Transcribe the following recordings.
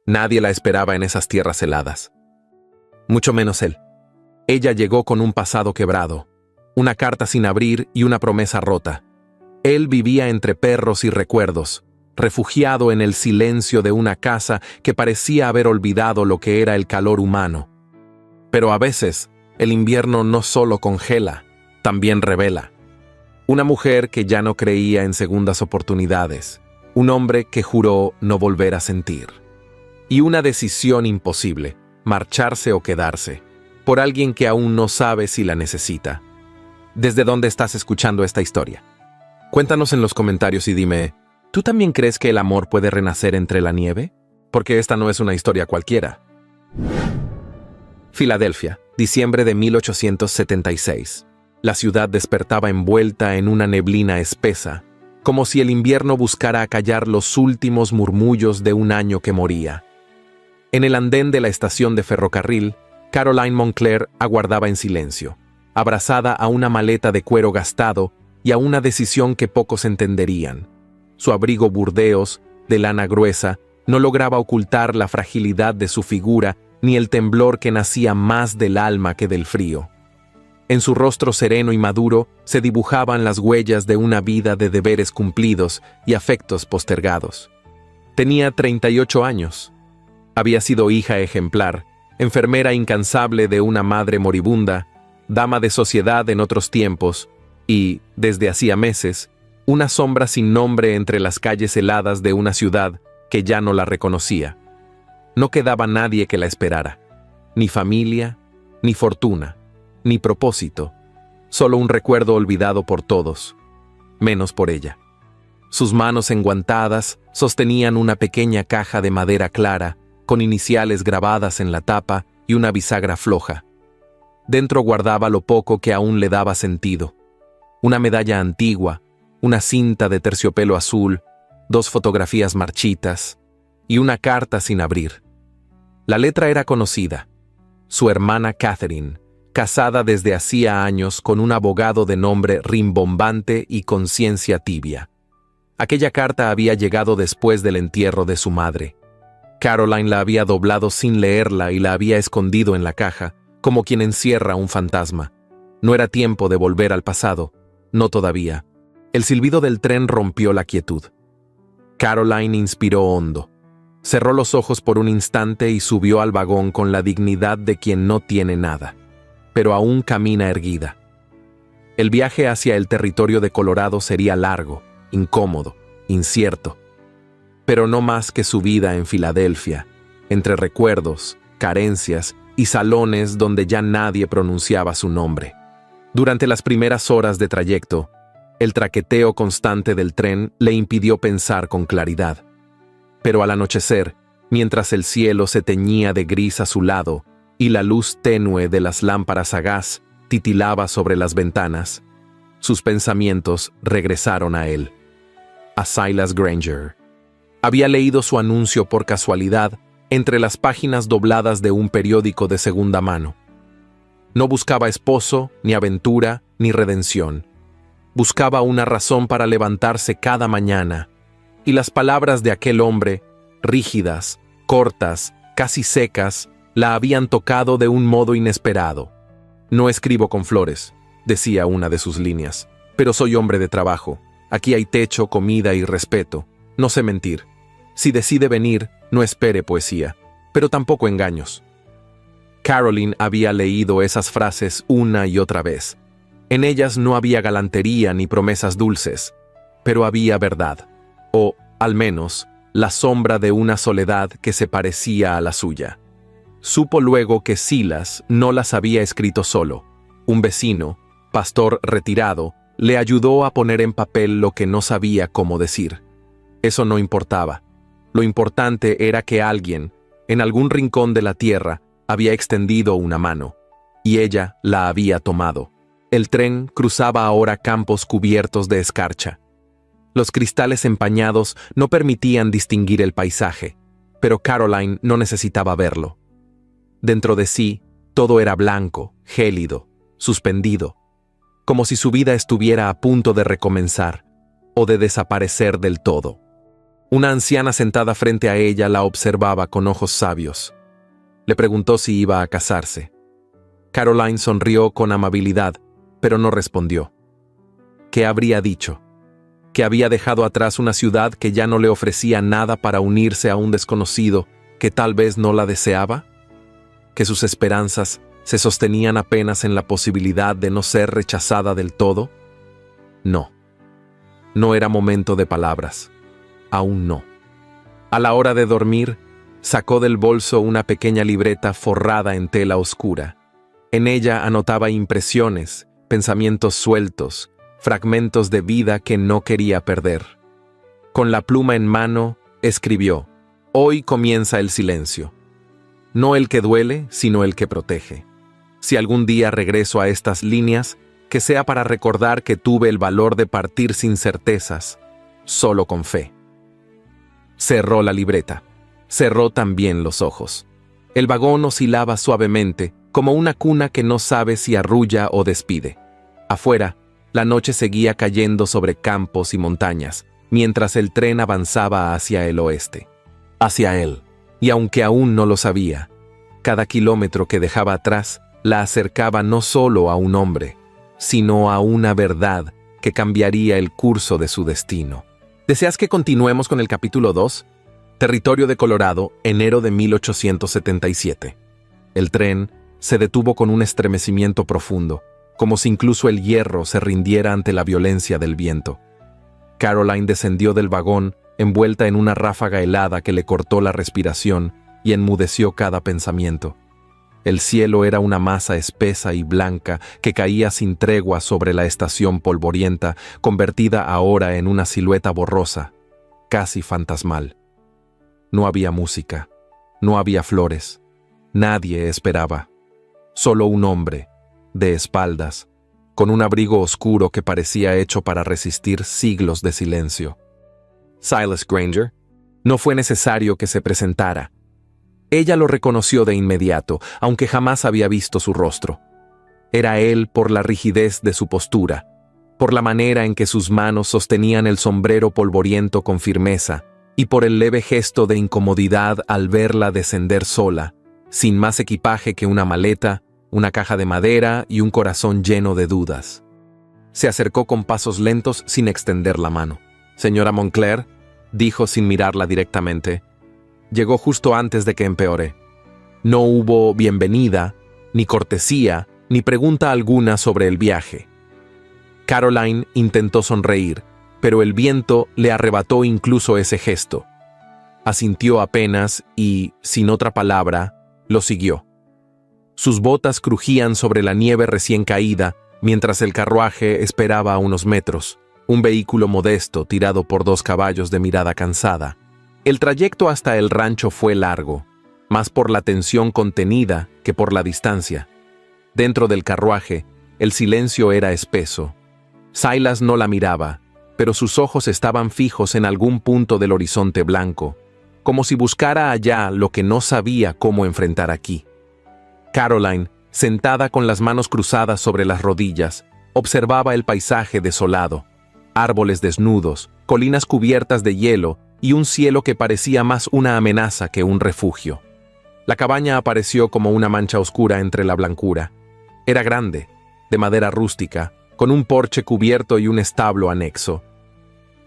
Nadie la esperaba en esas tierras heladas. Mucho menos él. Ella llegó con un pasado quebrado, una carta sin abrir y una promesa rota. Él vivía entre perros y recuerdos, refugiado en el silencio de una casa que parecía haber olvidado lo que era el calor humano. Pero a veces, el invierno no solo congela, también revela. Una mujer que ya no creía en segundas oportunidades, un hombre que juró no volver a sentir. Y una decisión imposible, marcharse o quedarse, por alguien que aún no sabe si la necesita. ¿Desde dónde estás escuchando esta historia? Cuéntanos en los comentarios y dime, ¿tú también crees que el amor puede renacer entre la nieve? Porque esta no es una historia cualquiera. Filadelfia, diciembre de 1876. La ciudad despertaba envuelta en una neblina espesa, como si el invierno buscara acallar los últimos murmullos de un año que moría. En el andén de la estación de ferrocarril, Caroline Montclair aguardaba en silencio, abrazada a una maleta de cuero gastado y a una decisión que pocos entenderían. Su abrigo burdeos, de lana gruesa, no lograba ocultar la fragilidad de su figura ni el temblor que nacía más del alma que del frío. En su rostro sereno y maduro se dibujaban las huellas de una vida de deberes cumplidos y afectos postergados. Tenía 38 años. Había sido hija ejemplar, enfermera incansable de una madre moribunda, dama de sociedad en otros tiempos y, desde hacía meses, una sombra sin nombre entre las calles heladas de una ciudad que ya no la reconocía. No quedaba nadie que la esperara, ni familia, ni fortuna, ni propósito, solo un recuerdo olvidado por todos, menos por ella. Sus manos enguantadas sostenían una pequeña caja de madera clara, con iniciales grabadas en la tapa y una bisagra floja. Dentro guardaba lo poco que aún le daba sentido: una medalla antigua, una cinta de terciopelo azul, 2 fotografías marchitas y una carta sin abrir. La letra era conocida: su hermana Catherine, casada desde hacía años con un abogado de nombre rimbombante y conciencia tibia. Aquella carta había llegado después del entierro de su madre. Caroline la había doblado sin leerla y la había escondido en la caja, como quien encierra un fantasma. No era tiempo de volver al pasado, no todavía. El silbido del tren rompió la quietud. Caroline inspiró hondo. Cerró los ojos por un instante y subió al vagón con la dignidad de quien no tiene nada, pero aún camina erguida. El viaje hacia el territorio de Colorado sería largo, incómodo, incierto, pero no más que su vida en Filadelfia, entre recuerdos, carencias y salones donde ya nadie pronunciaba su nombre. Durante las primeras horas de trayecto, el traqueteo constante del tren le impidió pensar con claridad. Pero al anochecer, mientras el cielo se teñía de gris azulado y la luz tenue de las lámparas a gas titilaba sobre las ventanas, sus pensamientos regresaron a él, a Silas Granger. Había leído su anuncio por casualidad entre las páginas dobladas de un periódico de segunda mano. No buscaba esposo, ni aventura, ni redención. Buscaba una razón para levantarse cada mañana, y las palabras de aquel hombre, rígidas, cortas, casi secas, la habían tocado de un modo inesperado. «No escribo con flores», decía una de sus líneas, «pero soy hombre de trabajo. Aquí hay techo, comida y respeto. No sé mentir. Si decide venir, no espere poesía, pero tampoco engaños». Caroline había leído esas frases una y otra vez. En ellas no había galantería ni promesas dulces, pero había verdad, o, al menos, la sombra de una soledad que se parecía a la suya. Supo luego que Silas no las había escrito solo. Un vecino, pastor retirado, le ayudó a poner en papel lo que no sabía cómo decir. Eso no importaba. Lo importante era que alguien, en algún rincón de la tierra, había extendido una mano, y ella la había tomado. El tren cruzaba ahora campos cubiertos de escarcha. Los cristales empañados no permitían distinguir el paisaje, pero Caroline no necesitaba verlo. Dentro de sí, todo era blanco, gélido, suspendido, como si su vida estuviera a punto de recomenzar o de desaparecer del todo. Una anciana sentada frente a ella la observaba con ojos sabios. Le preguntó si iba a casarse. Caroline sonrió con amabilidad, pero no respondió. ¿Qué habría dicho? ¿Que había dejado atrás una ciudad que ya no le ofrecía nada para unirse a un desconocido que tal vez no la deseaba? ¿Que sus esperanzas se sostenían apenas en la posibilidad de no ser rechazada del todo? No. No era momento de palabras. Aún no. A la hora de dormir, sacó del bolso una pequeña libreta forrada en tela oscura. En ella anotaba impresiones, pensamientos sueltos, fragmentos de vida que no quería perder. Con la pluma en mano, escribió: «Hoy comienza el silencio. No el que duele, sino el que protege. Si algún día regreso a estas líneas, que sea para recordar que tuve el valor de partir sin certezas, solo con fe». Cerró la libreta. Cerró también los ojos. El vagón oscilaba suavemente, como una cuna que no sabe si arrulla o despide. Afuera, la noche seguía cayendo sobre campos y montañas, mientras el tren avanzaba hacia el oeste. Hacia él. Y aunque aún no lo sabía, cada kilómetro que dejaba atrás la acercaba no solo a un hombre, sino a una verdad que cambiaría el curso de su destino. ¿Deseas que continuemos con el capítulo 2? Territorio de Colorado, enero de 1877. El tren se detuvo con un estremecimiento profundo, como si incluso el hierro se rindiera ante la violencia del viento. Caroline descendió del vagón, envuelta en una ráfaga helada que le cortó la respiración y enmudeció cada pensamiento. El cielo era una masa espesa y blanca que caía sin tregua sobre la estación polvorienta, convertida ahora en una silueta borrosa, casi fantasmal. No había música, no había flores, nadie esperaba. Solo un hombre, de espaldas, con un abrigo oscuro que parecía hecho para resistir siglos de silencio. Silas Granger. No fue necesario que se presentara. Ella lo reconoció de inmediato, aunque jamás había visto su rostro. Era él por la rigidez de su postura, por la manera en que sus manos sostenían el sombrero polvoriento con firmeza, y por el leve gesto de incomodidad al verla descender sola, sin más equipaje que una maleta, una caja de madera y un corazón lleno de dudas. Se acercó con pasos lentos sin extender la mano. «Señora Moncler», dijo sin mirarla directamente. Llegó justo antes de que empeore. No hubo bienvenida, ni cortesía, ni pregunta alguna sobre el viaje. Caroline intentó sonreír, pero el viento le arrebató incluso ese gesto. Asintió apenas y, sin otra palabra, lo siguió. Sus botas crujían sobre la nieve recién caída, mientras el carruaje esperaba a unos metros, un vehículo modesto tirado por 2 caballos de mirada cansada. El trayecto hasta el rancho fue largo, más por la tensión contenida que por la distancia. Dentro del carruaje, el silencio era espeso. Silas no la miraba, pero sus ojos estaban fijos en algún punto del horizonte blanco, como si buscara allá lo que no sabía cómo enfrentar aquí. Caroline, sentada con las manos cruzadas sobre las rodillas, observaba el paisaje desolado, árboles desnudos, colinas cubiertas de hielo y un cielo que parecía más una amenaza que un refugio. La cabaña apareció como una mancha oscura entre la blancura. Era grande, de madera rústica, con un porche cubierto y un establo anexo.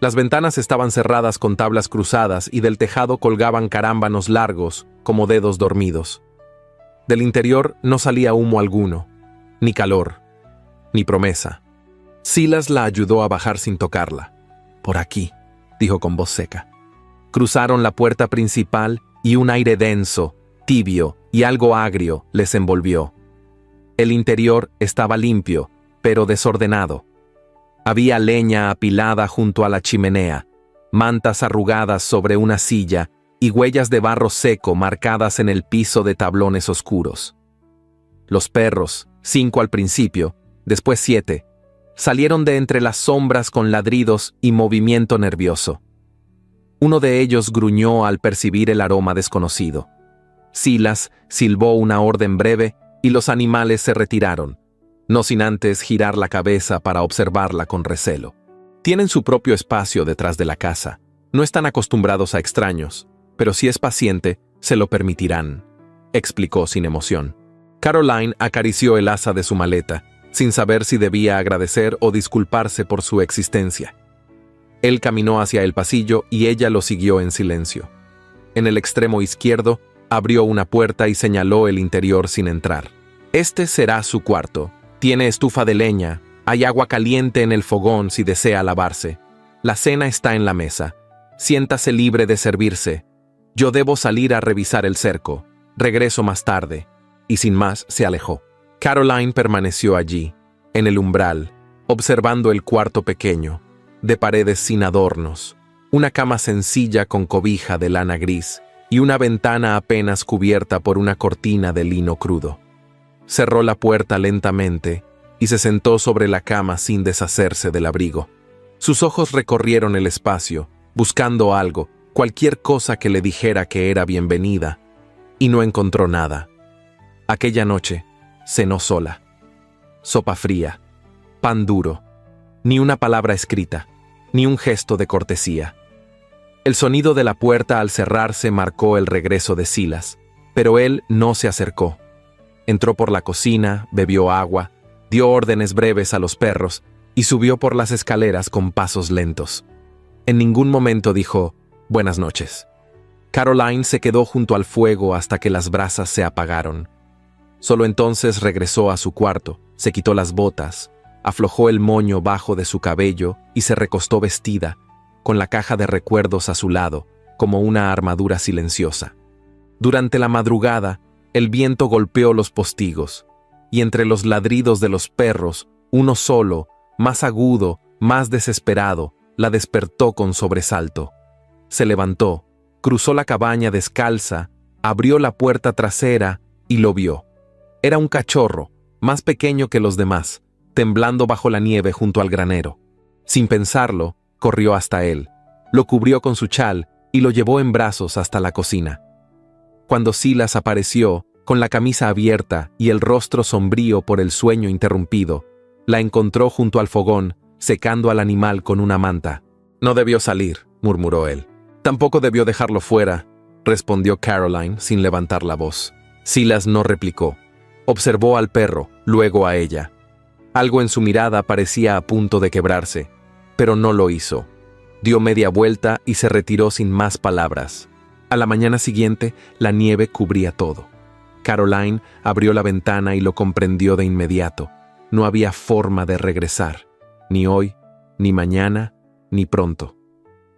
Las ventanas estaban cerradas con tablas cruzadas y del tejado colgaban carámbanos largos, como dedos dormidos. Del interior no salía humo alguno, ni calor, ni promesa. Silas la ayudó a bajar sin tocarla. «Por aquí», dijo con voz seca. Cruzaron la puerta principal y un aire denso, tibio y algo agrio les envolvió. El interior estaba limpio, pero desordenado. Había leña apilada junto a la chimenea, mantas arrugadas sobre una silla y huellas de barro seco marcadas en el piso de tablones oscuros. Los perros, 5 al principio, después 7, salieron de entre las sombras con ladridos y movimiento nervioso. Uno de ellos gruñó al percibir el aroma desconocido. Silas silbó una orden breve y los animales se retiraron, no sin antes girar la cabeza para observarla con recelo. Tienen su propio espacio detrás de la casa, No están acostumbrados a extraños, pero si es paciente, se lo permitirán, explicó sin emoción. Caroline acarició el asa de su maleta, sin saber si debía agradecer o disculparse por su existencia. Él caminó hacia el pasillo y ella lo siguió en silencio. En el extremo izquierdo, abrió una puerta y señaló el interior sin entrar. Este será su cuarto. Tiene estufa de leña, hay agua caliente en el fogón si desea lavarse. La cena está en la mesa. Siéntase libre de servirse. Yo debo salir a revisar el cerco. Regreso más tarde. Y sin más, se alejó. Caroline permaneció allí, en el umbral, observando el cuarto pequeño, de paredes sin adornos, una cama sencilla con cobija de lana gris y una ventana apenas cubierta por una cortina de lino crudo. Cerró la puerta lentamente y se sentó sobre la cama sin deshacerse del abrigo. Sus ojos recorrieron el espacio, buscando algo, cualquier cosa que le dijera que era bienvenida, y no encontró nada. Aquella noche, cenó sola. Sopa fría, pan duro, ni una palabra escrita, ni un gesto de cortesía. El sonido de la puerta al cerrarse marcó el regreso de Silas, pero él no se acercó. Entró por la cocina, bebió agua, dio órdenes breves a los perros y subió por las escaleras con pasos lentos. En ningún momento dijo, «Buenas noches». Caroline se quedó junto al fuego hasta que las brasas se apagaron. Solo entonces regresó a su cuarto, se quitó las botas, aflojó el moño bajo de su cabello y se recostó vestida, con la caja de recuerdos a su lado, como una armadura silenciosa. Durante la madrugada, el viento golpeó los postigos, y entre los ladridos de los perros, uno solo, más agudo, más desesperado, la despertó con sobresalto. Se levantó, cruzó la cabaña descalza, abrió la puerta trasera y lo vio. Era un cachorro, más pequeño que los demás, temblando bajo la nieve junto al granero. Sin pensarlo, corrió hasta él, lo cubrió con su chal y lo llevó en brazos hasta la cocina. Cuando Silas apareció, con la camisa abierta y el rostro sombrío por el sueño interrumpido, la encontró junto al fogón, secando al animal con una manta. «No debió salir», murmuró él. «Tampoco debió dejarlo fuera», respondió Caroline sin levantar la voz. Silas no replicó. Observó al perro, luego a ella. Algo en su mirada parecía a punto de quebrarse, pero no lo hizo. Dio media vuelta y se retiró sin más palabras. A la mañana siguiente, la nieve cubría todo. Caroline abrió la ventana y lo comprendió de inmediato. No había forma de regresar, ni hoy, ni mañana, ni pronto.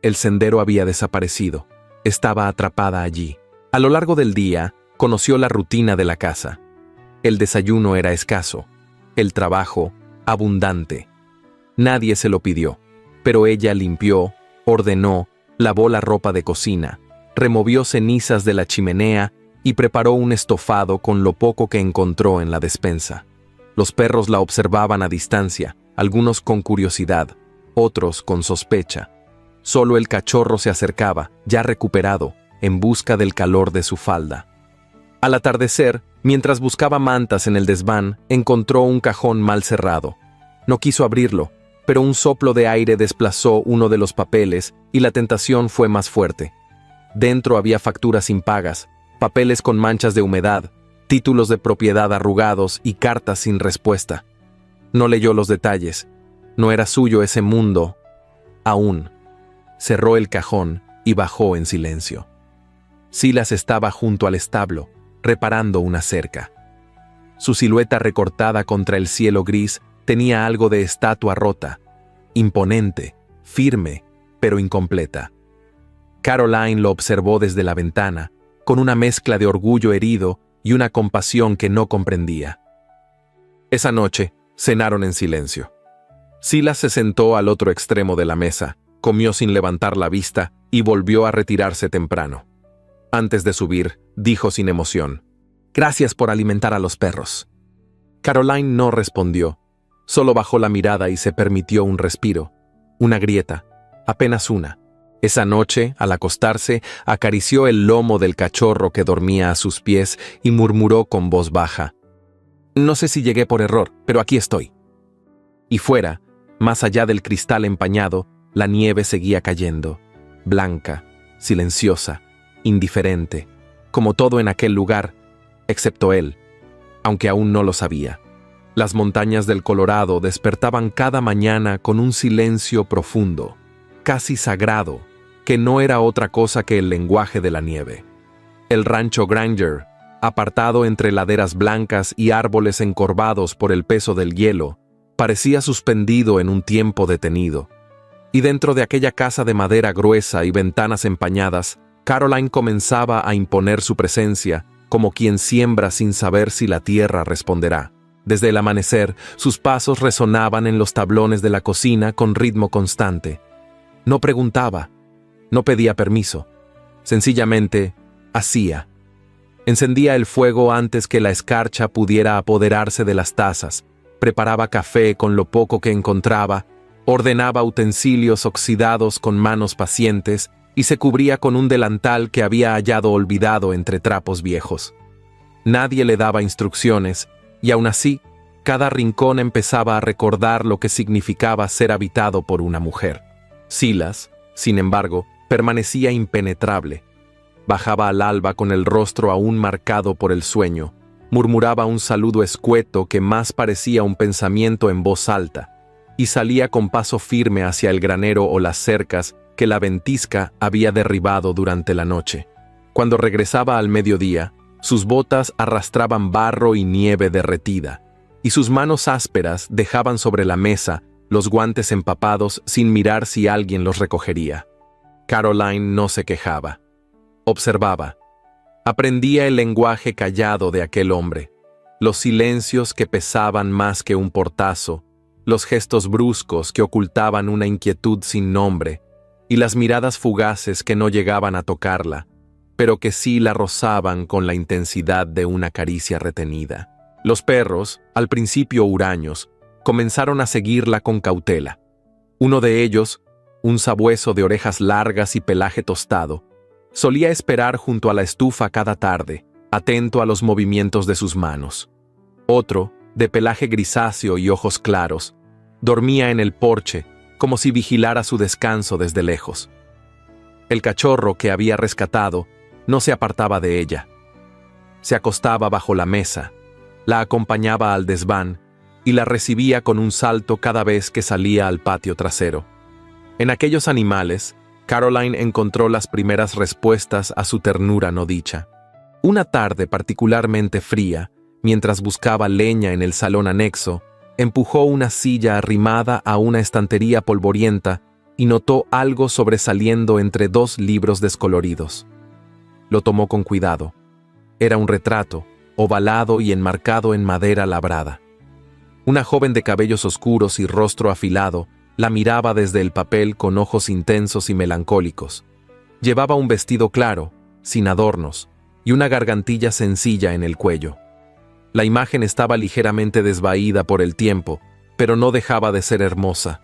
El sendero había desaparecido. Estaba atrapada allí. A lo largo del día, conoció la rutina de la casa. El desayuno era escaso, el trabajo abundante. Nadie se lo pidió, pero ella limpió, ordenó, lavó la ropa de cocina, removió cenizas de la chimenea y preparó un estofado con lo poco que encontró en la despensa. Los perros la observaban a distancia, algunos con curiosidad, otros con sospecha. Solo el cachorro se acercaba, ya recuperado, en busca del calor de su falda. Al atardecer, mientras buscaba mantas en el desván, encontró un cajón mal cerrado. No quiso abrirlo, pero un soplo de aire desplazó uno de los papeles y la tentación fue más fuerte. Dentro había facturas impagas, papeles con manchas de humedad, títulos de propiedad arrugados y cartas sin respuesta. No leyó los detalles. No era suyo ese mundo. Aún. Cerró el cajón y bajó en silencio. Silas estaba junto al establo, reparando una cerca. Su silueta recortada contra el cielo gris tenía algo de estatua rota, imponente, firme, pero incompleta. Caroline lo observó desde la ventana, con una mezcla de orgullo herido y una compasión que no comprendía. Esa noche, cenaron en silencio. Silas se sentó al otro extremo de la mesa, comió sin levantar la vista y volvió a retirarse temprano. Antes de subir, dijo sin emoción, «Gracias por alimentar a los perros». Caroline no respondió, solo bajó la mirada y se permitió un respiro, una grieta, apenas una. Esa noche, al acostarse, acarició el lomo del cachorro que dormía a sus pies y murmuró con voz baja, «No sé si llegué por error, pero aquí estoy». Y fuera, más allá del cristal empañado, la nieve seguía cayendo. blanca, silenciosa, indiferente, como todo en aquel lugar, excepto él, aunque aún no lo sabía. Las montañas del Colorado despertaban cada mañana con un silencio profundo, casi sagrado, que no era otra cosa que el lenguaje de la nieve. El rancho Granger, apartado entre laderas blancas y árboles encorvados por el peso del hielo, parecía suspendido en un tiempo detenido. Y dentro de aquella casa de madera gruesa y ventanas empañadas, Caroline comenzaba a imponer su presencia como quien siembra sin saber si la tierra responderá. Desde el amanecer, sus pasos resonaban en los tablones de la cocina con ritmo constante. No preguntaba, no pedía permiso. Sencillamente, hacía. Encendía el fuego antes que la escarcha pudiera apoderarse de las tazas, preparaba café con lo poco que encontraba, ordenaba utensilios oxidados con manos pacientes y se cubría con un delantal que había hallado olvidado entre trapos viejos. Nadie le daba instrucciones, y aún así, cada rincón empezaba a recordar lo que significaba ser habitado por una mujer. Silas, sin embargo, permanecía impenetrable. Bajaba al alba con el rostro aún marcado por el sueño, murmuraba un saludo escueto que más parecía un pensamiento en voz alta, y salía con paso firme hacia el granero o las cercas que la ventisca había derribado durante la noche. Cuando regresaba al mediodía, sus botas arrastraban barro y nieve derretida, y sus manos ásperas dejaban sobre la mesa los guantes empapados sin mirar si alguien los recogería. Caroline no se quejaba. Observaba. Aprendía el lenguaje callado de aquel hombre, los silencios que pesaban más que un portazo, los gestos bruscos que ocultaban una inquietud sin nombre, y las miradas fugaces que no llegaban a tocarla, pero que sí la rozaban con la intensidad de una caricia retenida. Los perros, al principio huraños, comenzaron a seguirla con cautela. Uno de ellos, un sabueso de orejas largas y pelaje tostado, solía esperar junto a la estufa cada tarde, atento a los movimientos de sus manos. Otro, de pelaje grisáceo y ojos claros, dormía en el porche, como si vigilara su descanso desde lejos. El cachorro que había rescatado no se apartaba de ella. Se acostaba bajo la mesa, la acompañaba al desván y la recibía con un salto cada vez que salía al patio trasero. En aquellos animales, Caroline encontró las primeras respuestas a su ternura no dicha. Una tarde particularmente fría, mientras buscaba leña en el salón anexo, empujó una silla arrimada a una estantería polvorienta y notó algo sobresaliendo entre dos libros descoloridos. Lo tomó con cuidado. Era un retrato, ovalado y enmarcado en madera labrada. Una joven de cabellos oscuros y rostro afilado la miraba desde el papel con ojos intensos y melancólicos. Llevaba un vestido claro, sin adornos, y una gargantilla sencilla en el cuello. La imagen estaba ligeramente desvaída por el tiempo, pero no dejaba de ser hermosa.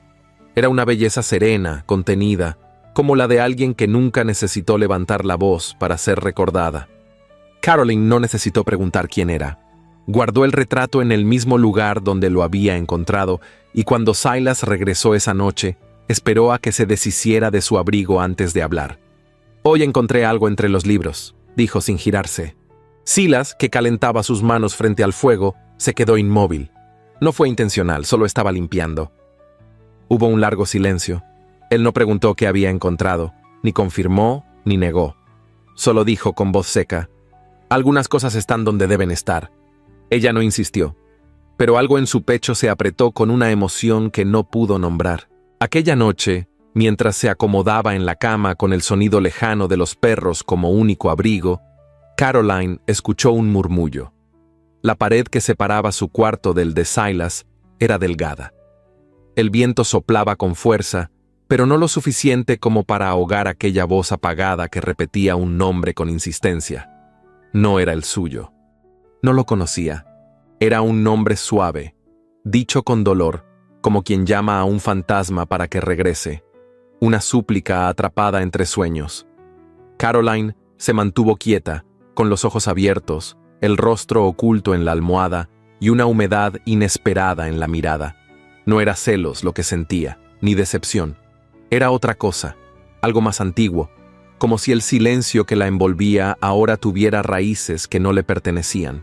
Era una belleza serena, contenida, como la de alguien que nunca necesitó levantar la voz para ser recordada. Caroline no necesitó preguntar quién era. Guardó el retrato en el mismo lugar donde lo había encontrado, y cuando Silas regresó esa noche, esperó a que se deshiciera de su abrigo antes de hablar. «Hoy encontré algo entre los libros», dijo sin girarse. Silas, que calentaba sus manos frente al fuego, se quedó inmóvil. No fue intencional, solo estaba limpiando. Hubo un largo silencio. Él no preguntó qué había encontrado, ni confirmó, ni negó. Solo dijo con voz seca: «Algunas cosas están donde deben estar». Ella no insistió, pero algo en su pecho se apretó con una emoción que no pudo nombrar. Aquella noche, mientras se acomodaba en la cama con el sonido lejano de los perros como único abrigo, Caroline escuchó un murmullo. La pared que separaba su cuarto del de Silas era delgada. El viento soplaba con fuerza, pero no lo suficiente como para ahogar aquella voz apagada que repetía un nombre con insistencia. No era el suyo. No lo conocía. Era un nombre suave, dicho con dolor, como quien llama a un fantasma para que regrese. Una súplica atrapada entre sueños. Caroline se mantuvo quieta, con los ojos abiertos, el rostro oculto en la almohada y una humedad inesperada en la mirada. No era celos lo que sentía, ni decepción. Era otra cosa. algo más antiguo, como si el silencio que la envolvía ahora tuviera raíces que no le pertenecían.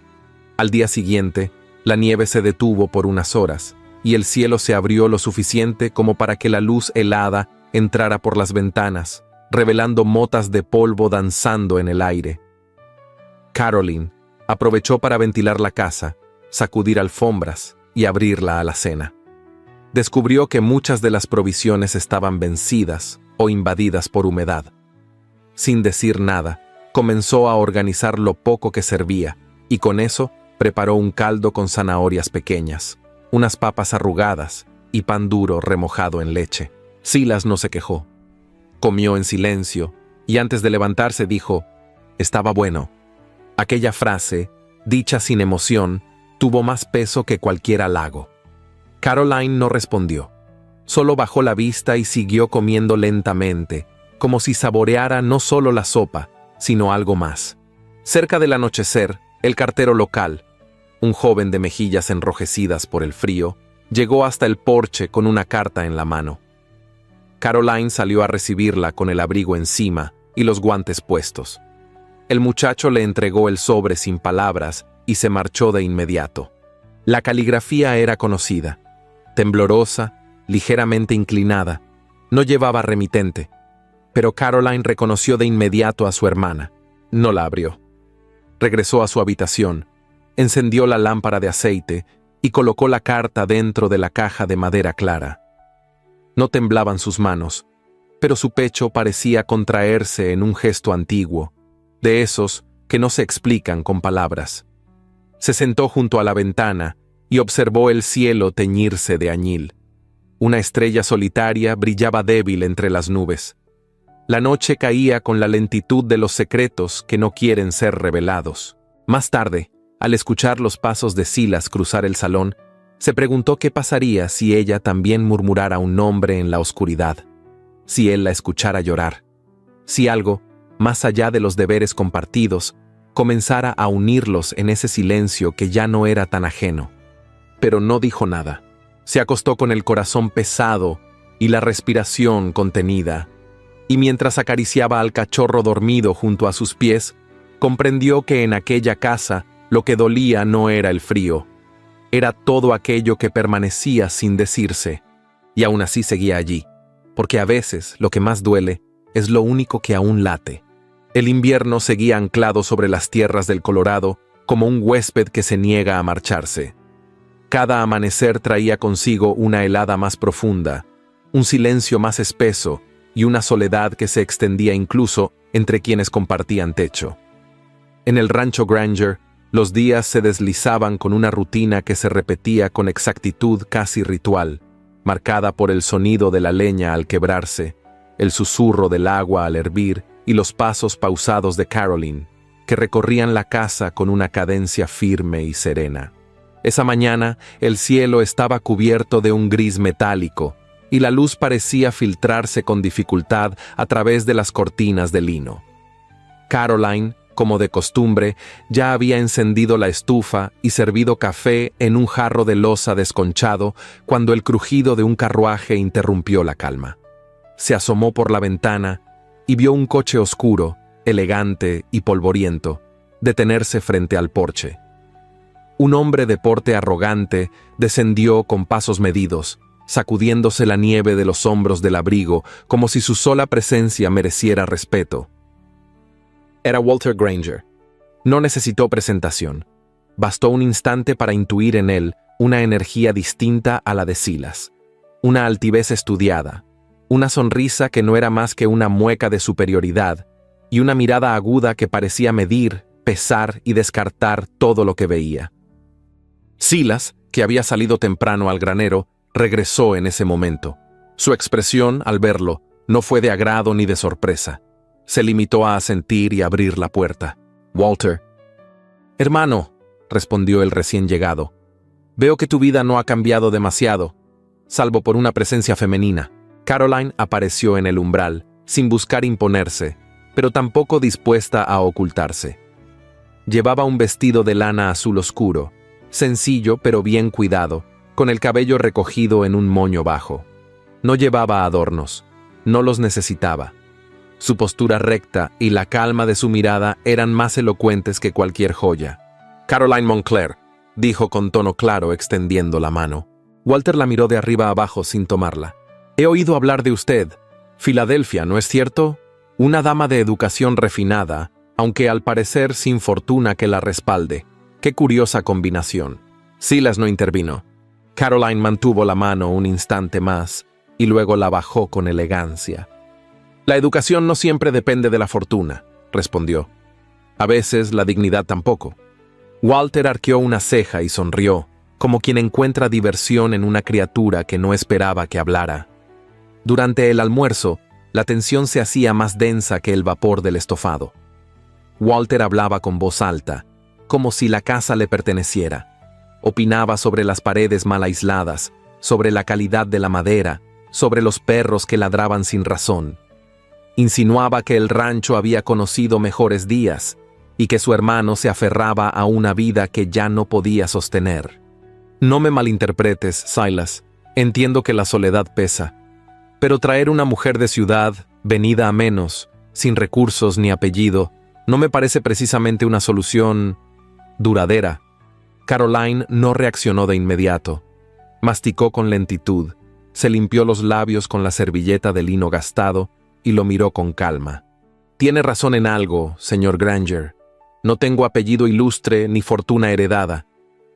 Al día siguiente, la nieve se detuvo por unas horas, y el cielo se abrió lo suficiente como para que la luz helada entrara por las ventanas, revelando motas de polvo danzando en el aire. Caroline aprovechó para ventilar la casa, sacudir alfombras y abrir la alacena. Descubrió que muchas de las provisiones estaban vencidas o invadidas por humedad. Sin decir nada, comenzó a organizar lo poco que servía, y con eso preparó un caldo con zanahorias pequeñas, unas papas arrugadas y pan duro remojado en leche. Silas no se quejó. Comió en silencio y antes de levantarse dijo, «Estaba bueno». Aquella frase, dicha sin emoción, tuvo más peso que cualquier halago. Caroline no respondió. Solo bajó la vista y siguió comiendo lentamente, como si saboreara no solo la sopa, sino algo más. Cerca del anochecer, el cartero local, un joven de mejillas enrojecidas por el frío, llegó hasta el porche con una carta en la mano. Caroline salió a recibirla con el abrigo encima y los guantes puestos. El muchacho le entregó el sobre sin palabras y se marchó de inmediato. La caligrafía era conocida, temblorosa, ligeramente inclinada, no llevaba remitente, pero Caroline reconoció de inmediato a su hermana. No la abrió. Regresó a su habitación, encendió la lámpara de aceite y colocó la carta dentro de la caja de madera clara. No temblaban sus manos, pero su pecho parecía contraerse en un gesto antiguo, de esos que no se explican con palabras. Se sentó junto a la ventana y observó el cielo teñirse de añil. Una estrella solitaria brillaba débil entre las nubes. La noche caía con la lentitud de los secretos que no quieren ser revelados. Más tarde, al escuchar los pasos de Silas cruzar el salón, se preguntó qué pasaría si ella también murmurara un nombre en la oscuridad, si él la escuchara llorar, si algo, más allá de los deberes compartidos, comenzara a unirlos en ese silencio que ya no era tan ajeno. Pero no dijo nada. Se acostó con el corazón pesado y la respiración contenida, y mientras acariciaba al cachorro dormido junto a sus pies, comprendió que en aquella casa lo que dolía no era el frío, era todo aquello que permanecía sin decirse, y aún así seguía allí, porque a veces lo que más duele es lo único que aún late. El invierno seguía anclado sobre las tierras del Colorado como un huésped que se niega a marcharse. Cada amanecer traía consigo una helada más profunda, un silencio más espeso y una soledad que se extendía incluso entre quienes compartían techo. En el rancho Granger, los días se deslizaban con una rutina que se repetía con exactitud casi ritual, marcada por el sonido de la leña al quebrarse, el susurro del agua al hervir y los pasos pausados de Caroline, que recorrían la casa con una cadencia firme y serena. Esa mañana, el cielo estaba cubierto de un gris metálico, y la luz parecía filtrarse con dificultad a través de las cortinas de lino. Caroline, como de costumbre, ya había encendido la estufa y servido café en un jarro de loza desconchado cuando el crujido de un carruaje interrumpió la calma. Se asomó por la ventana y vio un coche oscuro, elegante y polvoriento, detenerse frente al porche. Un hombre de porte arrogante descendió con pasos medidos, sacudiéndose la nieve de los hombros del abrigo como si su sola presencia mereciera respeto. Era Walter Granger. No necesitó presentación. Bastó un instante para intuir en él una energía distinta a la de Silas, una altivez estudiada, una sonrisa que no era más que una mueca de superioridad y una mirada aguda que parecía medir, pesar y descartar todo lo que veía. Silas, que había salido temprano al granero, regresó en ese momento. Su expresión, al verlo, no fue de agrado ni de sorpresa. Se limitó a asentir y abrir la puerta. «Walter». «Hermano», respondió el recién llegado, «veo que tu vida no ha cambiado demasiado, salvo por una presencia femenina». Caroline apareció en el umbral, sin buscar imponerse, pero tampoco dispuesta a ocultarse. Llevaba un vestido de lana azul oscuro, sencillo pero bien cuidado, con el cabello recogido en un moño bajo. No llevaba adornos, no los necesitaba. Su postura recta y la calma de su mirada eran más elocuentes que cualquier joya. «Caroline Montclair», dijo con tono claro, extendiendo la mano. Walter la miró de arriba a abajo sin tomarla. «He oído hablar de usted. Filadelfia, ¿no es cierto? Una dama de educación refinada, aunque al parecer sin fortuna que la respalde. Qué curiosa combinación». Silas no intervino. Caroline mantuvo la mano un instante más y luego la bajó con elegancia. «La educación no siempre depende de la fortuna», respondió. «A veces la dignidad tampoco». Walter arqueó una ceja y sonrió, como quien encuentra diversión en una criatura que no esperaba que hablara. Durante el almuerzo, la tensión se hacía más densa que el vapor del estofado. Walter hablaba con voz alta, como si la casa le perteneciera. Opinaba sobre las paredes mal aisladas, sobre la calidad de la madera, sobre los perros que ladraban sin razón. Insinuaba que el rancho había conocido mejores días y que su hermano se aferraba a una vida que ya no podía sostener. «No me malinterpretes, Silas. Entiendo que la soledad pesa. Pero traer una mujer de ciudad, venida a menos, sin recursos ni apellido, no me parece precisamente una solución duradera». Caroline no reaccionó de inmediato. Masticó con lentitud, se limpió los labios con la servilleta de lino gastado y lo miró con calma. «Tiene razón en algo, señor Granger. No tengo apellido ilustre ni fortuna heredada,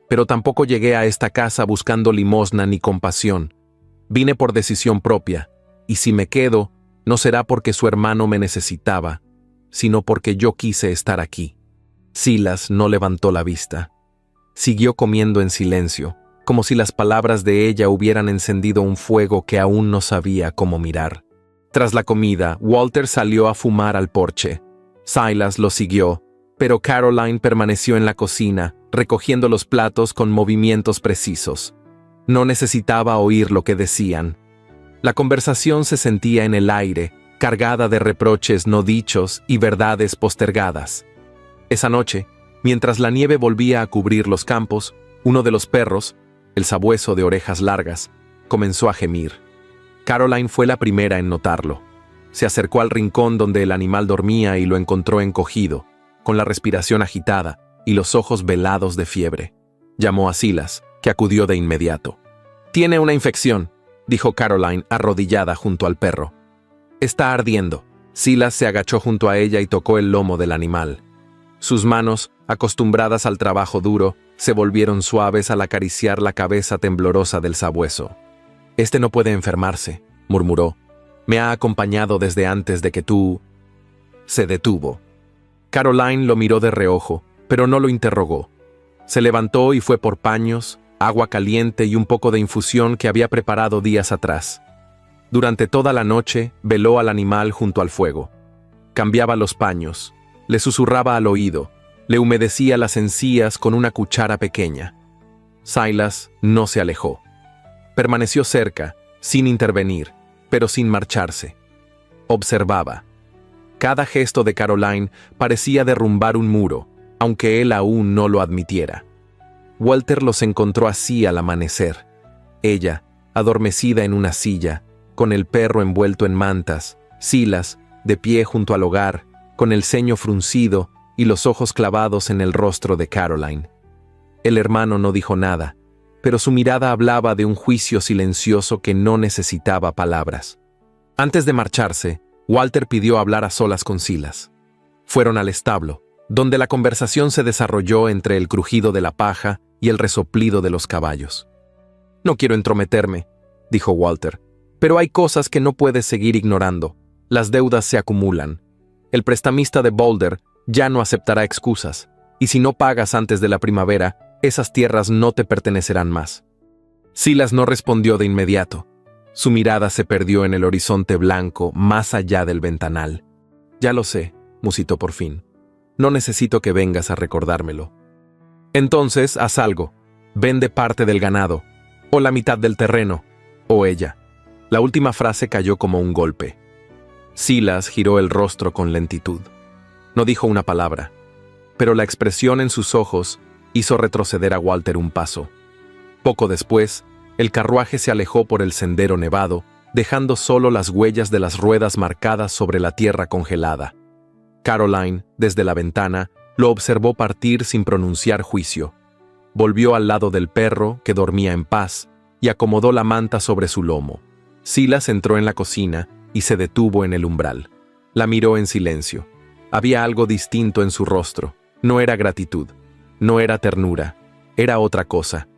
pero tampoco llegué a esta casa buscando limosna ni compasión. Vine por decisión propia, y si me quedo, no será porque su hermano me necesitaba, sino porque yo quise estar aquí». Silas no levantó la vista. Siguió comiendo en silencio, como si las palabras de ella hubieran encendido un fuego que aún no sabía cómo mirar. Tras la comida, Walter salió a fumar al porche. Silas lo siguió, pero Caroline permaneció en la cocina, recogiendo los platos con movimientos precisos. No necesitaba oír lo que decían. La conversación se sentía en el aire, cargada de reproches no dichos y verdades postergadas. Esa noche, mientras la nieve volvía a cubrir los campos, uno de los perros, el sabueso de orejas largas, comenzó a gemir. Caroline fue la primera en notarlo. Se acercó al rincón donde el animal dormía y lo encontró encogido, con la respiración agitada y los ojos velados de fiebre. Llamó a Silas, que acudió de inmediato. «Tiene una infección», dijo Caroline arrodillada junto al perro. «Está ardiendo». Silas se agachó junto a ella y tocó el lomo del animal. Sus manos, acostumbradas al trabajo duro, se volvieron suaves al acariciar la cabeza temblorosa del sabueso. «Este no puede enfermarse», murmuró. «Me ha acompañado desde antes de que tú...». Se detuvo. Caroline lo miró de reojo, pero no lo interrogó. Se levantó y fue por paños, agua caliente y un poco de infusión que había preparado días atrás. Durante toda la noche veló al animal junto al fuego. Cambiaba los paños, le susurraba al oído, le humedecía las encías con una cuchara pequeña. Silas no se alejó. Permaneció cerca, sin intervenir, pero sin marcharse. Observaba. Cada gesto de Caroline parecía derrumbar un muro, aunque él aún no lo admitiera. Walter los encontró así al amanecer. Ella, adormecida en una silla, con el perro envuelto en mantas, Silas, de pie junto al hogar, con el ceño fruncido y los ojos clavados en el rostro de Caroline. El hermano no dijo nada, pero su mirada hablaba de un juicio silencioso que no necesitaba palabras. Antes de marcharse, Walter pidió hablar a solas con Silas. Fueron al establo, donde la conversación se desarrolló entre el crujido de la paja y el resoplido de los caballos. «No quiero entrometerme», dijo Walter, «pero hay cosas que no puedes seguir ignorando. Las deudas se acumulan. El prestamista de Boulder ya no aceptará excusas, y si no pagas antes de la primavera, esas tierras no te pertenecerán más». Silas no respondió de inmediato. Su mirada se perdió en el horizonte blanco más allá del ventanal. «Ya lo sé», musitó por fin. «No necesito que vengas a recordármelo». «Entonces, haz algo. Vende parte del ganado, o la mitad del terreno, o ella». La última frase cayó como un golpe. Silas giró el rostro con lentitud. No dijo una palabra, pero la expresión en sus ojos hizo retroceder a Walter un paso. Poco después, el carruaje se alejó por el sendero nevado dejando solo las huellas de las ruedas marcadas sobre la tierra congelada. Caroline, desde la ventana, lo observó partir sin pronunciar juicio. Volvió al lado del perro, que dormía en paz, y acomodó la manta sobre su lomo. Silas entró en la cocina y se detuvo en el umbral. La miró en silencio. Había algo distinto en su rostro. No era gratitud, no era ternura, era otra cosa.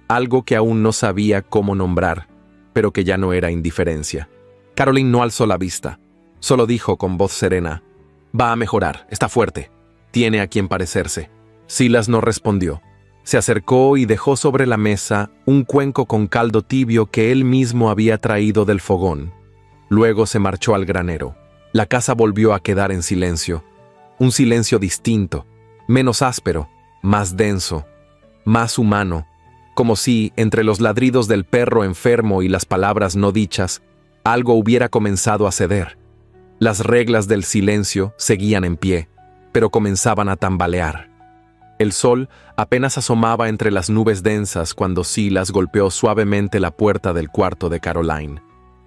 Algo que aún no sabía cómo nombrar, pero que ya no era indiferencia. Caroline no alzó la vista. Solo dijo con voz serena: «Va a mejorar, está fuerte. Tiene a quien parecerse». Silas no respondió. Se acercó y dejó sobre la mesa un cuenco con caldo tibio que él mismo había traído del fogón. Luego se marchó al granero. La casa volvió a quedar en silencio. Un silencio distinto, menos áspero, más denso, más humano, como si, entre los ladridos del perro enfermo y las palabras no dichas, algo hubiera comenzado a ceder. Las reglas del silencio seguían en pie, pero comenzaban a tambalear. El sol apenas asomaba entre las nubes densas cuando Silas golpeó suavemente la puerta del cuarto de Caroline.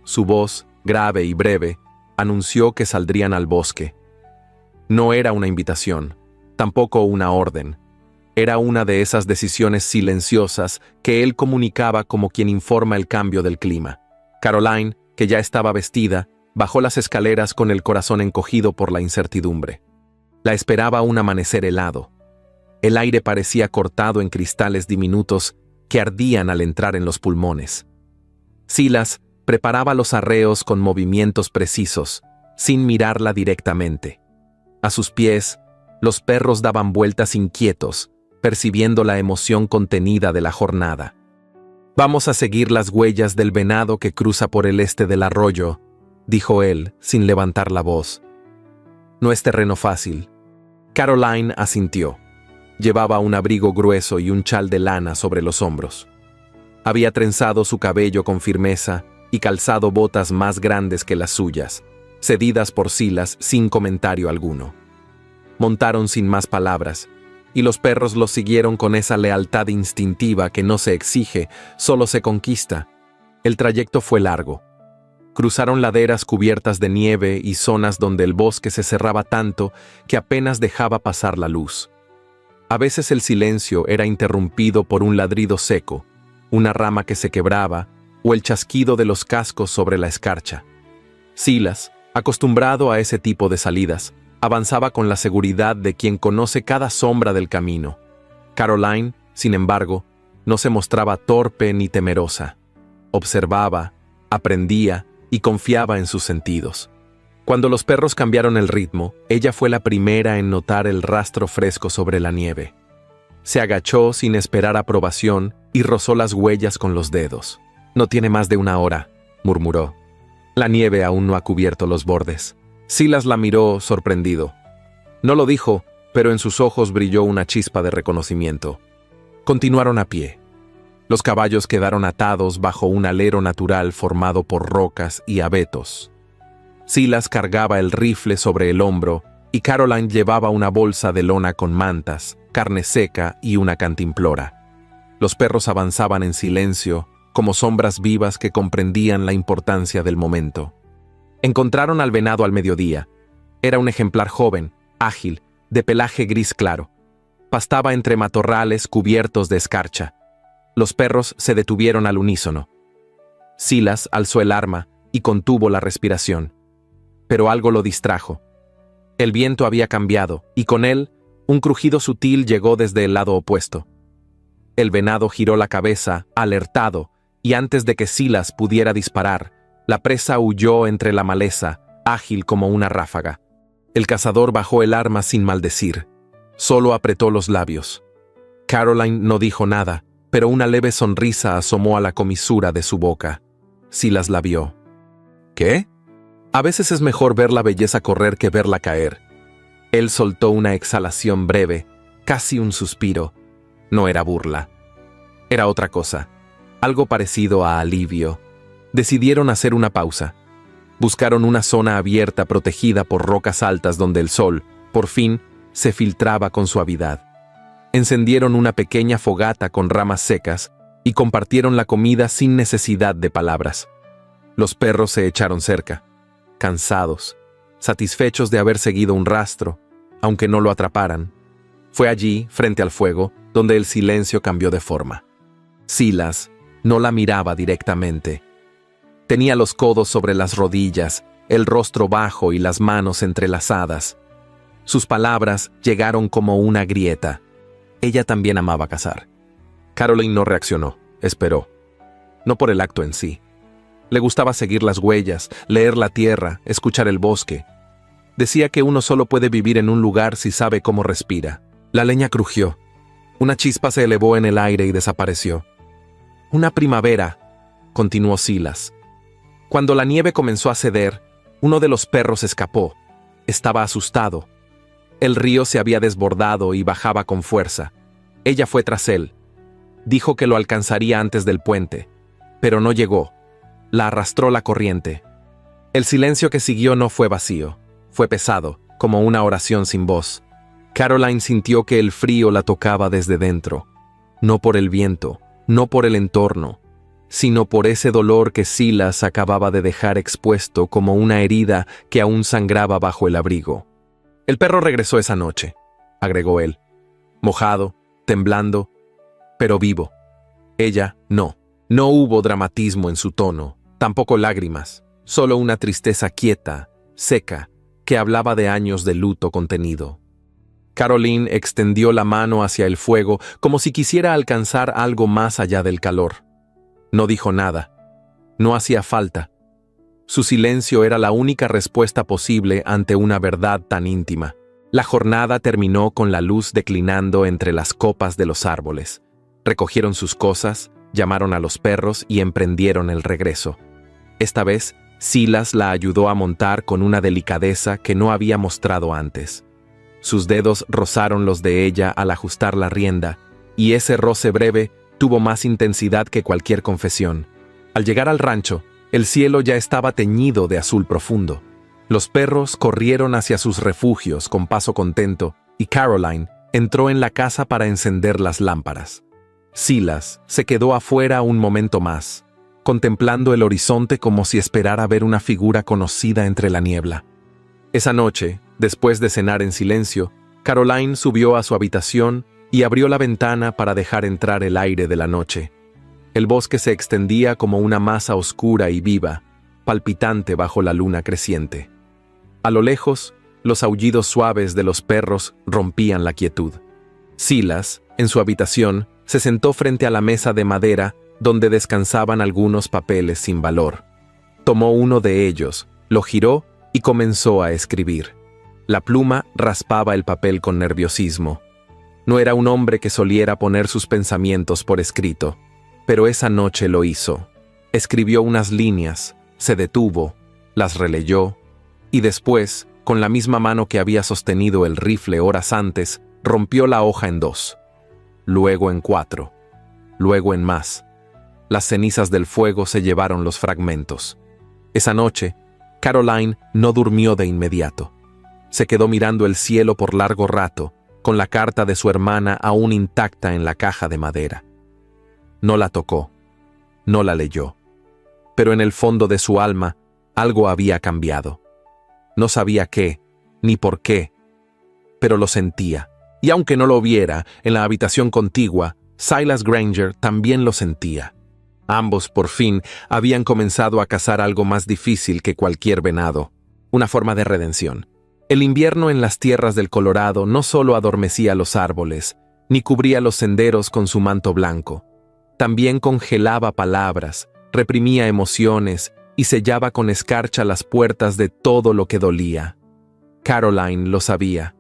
Su voz, grave y breve, anunció que saldrían al bosque. No era una invitación, tampoco una orden. Era una de esas decisiones silenciosas que él comunicaba como quien informa el cambio del clima. Caroline, que ya estaba vestida, bajó las escaleras con el corazón encogido por la incertidumbre. La esperaba un amanecer helado. El aire parecía cortado en cristales diminutos que ardían al entrar en los pulmones. Silas preparaba los arreos con movimientos precisos, sin mirarla directamente. A sus pies, los perros daban vueltas inquietos, percibiendo la emoción contenida de la jornada. «Vamos a seguir las huellas del venado que cruza por el este del arroyo», dijo él, sin levantar la voz. «No es terreno fácil». Caroline asintió. Llevaba un abrigo grueso y un chal de lana sobre los hombros. Había trenzado su cabello con firmeza y calzado botas más grandes que las suyas, cedidas por Silas sin comentario alguno. Montaron sin más palabras, y los perros los siguieron con esa lealtad instintiva que no se exige, solo se conquista. El trayecto fue largo. Cruzaron laderas cubiertas de nieve y zonas donde el bosque se cerraba tanto que apenas dejaba pasar la luz. A veces el silencio era interrumpido por un ladrido seco, una rama que se quebraba o el chasquido de los cascos sobre la escarcha. Silas, acostumbrado a ese tipo de salidas, avanzaba con la seguridad de quien conoce cada sombra del camino. Caroline, sin embargo, no se mostraba torpe ni temerosa. Observaba, aprendía y confiaba en sus sentidos. Cuando los perros cambiaron el ritmo, ella fue la primera en notar el rastro fresco sobre la nieve. Se agachó sin esperar aprobación y rozó las huellas con los dedos. «No tiene más de una hora», murmuró. «La nieve aún no ha cubierto los bordes». Silas la miró sorprendido. No lo dijo, pero en sus ojos brilló una chispa de reconocimiento. Continuaron a pie. Los caballos quedaron atados bajo un alero natural formado por rocas y abetos. Silas cargaba el rifle sobre el hombro y Caroline llevaba una bolsa de lona con mantas, carne seca y una cantimplora. Los perros avanzaban en silencio, como sombras vivas que comprendían la importancia del momento. Encontraron al venado al mediodía. Era un ejemplar joven, ágil, de pelaje gris claro. Pastaba entre matorrales cubiertos de escarcha. Los perros se detuvieron al unísono. Silas alzó el arma y contuvo la respiración. Pero algo lo distrajo. El viento había cambiado, y con él, un crujido sutil llegó desde el lado opuesto. El venado giró la cabeza, alertado, y antes de que Silas pudiera disparar, la presa huyó entre la maleza, ágil como una ráfaga. El cazador bajó el arma sin maldecir. Solo apretó los labios. Caroline no dijo nada, pero una leve sonrisa asomó a la comisura de su boca. Silas la vio. ¿Qué? A veces es mejor ver la belleza correr que verla caer. Él soltó una exhalación breve, casi un suspiro. No era burla. Era otra cosa, algo parecido a alivio. Decidieron hacer una pausa. Buscaron una zona abierta protegida por rocas altas donde el sol, por fin, se filtraba con suavidad. Encendieron una pequeña fogata con ramas secas y compartieron la comida sin necesidad de palabras. Los perros se echaron cerca, cansados, satisfechos de haber seguido un rastro, aunque no lo atraparan. Fue allí, frente al fuego, donde el silencio cambió de forma. Silas no la miraba directamente. Tenía los codos sobre las rodillas, el rostro bajo y las manos entrelazadas. Sus palabras llegaron como una grieta. Ella también amaba cazar. Caroline no reaccionó, esperó. No por el acto en sí. Le gustaba seguir las huellas, leer la tierra, escuchar el bosque. Decía que uno solo puede vivir en un lugar si sabe cómo respira. La leña crujió. Una chispa se elevó en el aire y desapareció. Una primavera, continuó Silas. Cuando la nieve comenzó a ceder, uno de los perros escapó. Estaba asustado. El río se había desbordado y bajaba con fuerza. Ella fue tras él. Dijo que lo alcanzaría antes del puente, pero no llegó. La arrastró la corriente. El silencio que siguió no fue vacío, fue pesado, como una oración sin voz. Caroline sintió que el frío la tocaba desde dentro, no por el viento, no por el entorno, sino por ese dolor que Silas acababa de dejar expuesto como una herida que aún sangraba bajo el abrigo. El perro regresó esa noche, agregó él, mojado, temblando, pero vivo. Ella no. No hubo dramatismo en su tono, tampoco lágrimas, solo una tristeza quieta, seca, que hablaba de años de luto contenido. Caroline extendió la mano hacia el fuego como si quisiera alcanzar algo más allá del calor. No dijo nada. No hacía falta. Su silencio era la única respuesta posible ante una verdad tan íntima. La jornada terminó con la luz declinando entre las copas de los árboles. Recogieron sus cosas, llamaron a los perros y emprendieron el regreso. Esta vez, Silas la ayudó a montar con una delicadeza que no había mostrado antes. Sus dedos rozaron los de ella al ajustar la rienda, y ese roce breve tuvo más intensidad que cualquier confesión. Al llegar al rancho, el cielo ya estaba teñido de azul profundo. Los perros corrieron hacia sus refugios con paso contento, y Caroline entró en la casa para encender las lámparas. Silas se quedó afuera un momento más, contemplando el horizonte como si esperara ver una figura conocida entre la niebla. Esa noche, después de cenar en silencio, Caroline subió a su habitación y abrió la ventana para dejar entrar el aire de la noche. El bosque se extendía como una masa oscura y viva, palpitante bajo la luna creciente. A lo lejos, los aullidos suaves de los perros rompían la quietud. Silas, en su habitación, se sentó frente a la mesa de madera donde descansaban algunos papeles sin valor. Tomó uno de ellos, lo giró y comenzó a escribir. La pluma raspaba el papel con nerviosismo. No era un hombre que soliera poner sus pensamientos por escrito, pero esa noche lo hizo. Escribió unas líneas, se detuvo, las releyó, y después, con la misma mano que había sostenido el rifle horas antes, rompió la hoja en 2. Luego en 4, luego en más. Las cenizas del fuego se llevaron los fragmentos. Esa noche, Caroline no durmió de inmediato. Se quedó mirando el cielo por largo rato, con la carta de su hermana aún intacta en la caja de madera. No la tocó, no la leyó, pero en el fondo de su alma algo había cambiado. No sabía qué, ni por qué, pero lo sentía. Y aunque no lo viera, en la habitación contigua, Silas Granger también lo sentía. Ambos, por fin, habían comenzado a cazar algo más difícil que cualquier venado, una forma de redención. El invierno en las tierras del Colorado no solo adormecía los árboles, ni cubría los senderos con su manto blanco. También congelaba palabras, reprimía emociones y sellaba con escarcha las puertas de todo lo que dolía. Caroline lo sabía.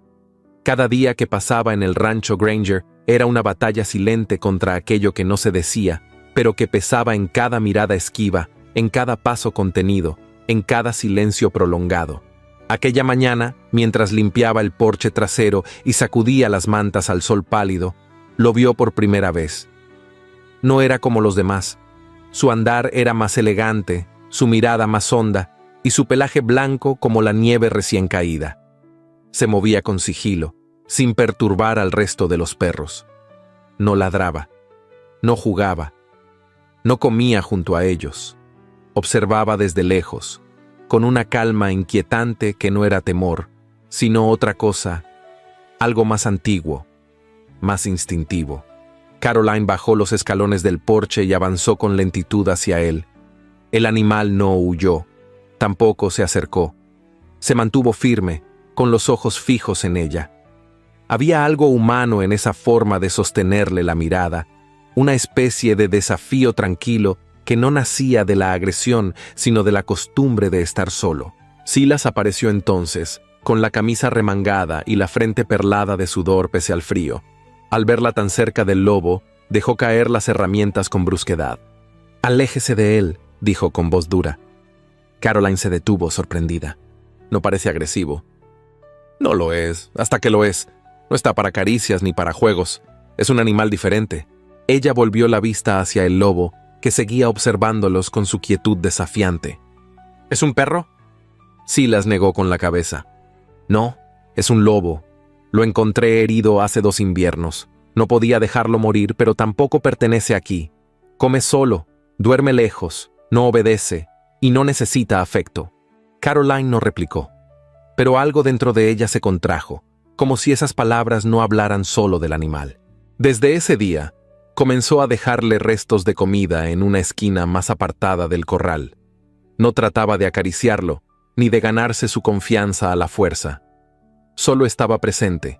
Cada día que pasaba en el rancho Granger era una batalla silente contra aquello que no se decía, pero que pesaba en cada mirada esquiva, en cada paso contenido, en cada silencio prolongado. Aquella mañana, mientras limpiaba el porche trasero y sacudía las mantas al sol pálido, lo vio por primera vez. No era como los demás. Su andar era más elegante, su mirada más honda y su pelaje blanco como la nieve recién caída. Se movía con sigilo, sin perturbar al resto de los perros. No ladraba, no jugaba, no comía junto a ellos. Observaba desde lejos, con una calma inquietante que no era temor, sino otra cosa, algo más antiguo, más instintivo. Caroline bajó los escalones del porche y avanzó con lentitud hacia él. El animal no huyó, tampoco se acercó. Se mantuvo firme, con los ojos fijos en ella. Había algo humano en esa forma de sostenerle la mirada, una especie de desafío tranquilo que no nacía de la agresión, sino de la costumbre de estar solo. Silas apareció entonces, con la camisa remangada y la frente perlada de sudor pese al frío. Al verla tan cerca del lobo, dejó caer las herramientas con brusquedad. «Aléjese de él», dijo con voz dura. Caroline se detuvo, sorprendida. «No parece agresivo». «No lo es, hasta que lo es. No está para caricias ni para juegos. Es un animal diferente». Ella volvió la vista hacia el lobo, que seguía observándolos con su quietud desafiante. «¿Es un perro?» Silas negó con la cabeza. «No, es un lobo. Lo encontré herido hace 2 inviernos. No podía dejarlo morir, pero tampoco pertenece aquí. Come solo, duerme lejos, no obedece y no necesita afecto». Caroline no replicó, pero algo dentro de ella se contrajo, como si esas palabras no hablaran solo del animal. Desde ese día, comenzó a dejarle restos de comida en una esquina más apartada del corral. No trataba de acariciarlo, ni de ganarse su confianza a la fuerza. Solo estaba presente.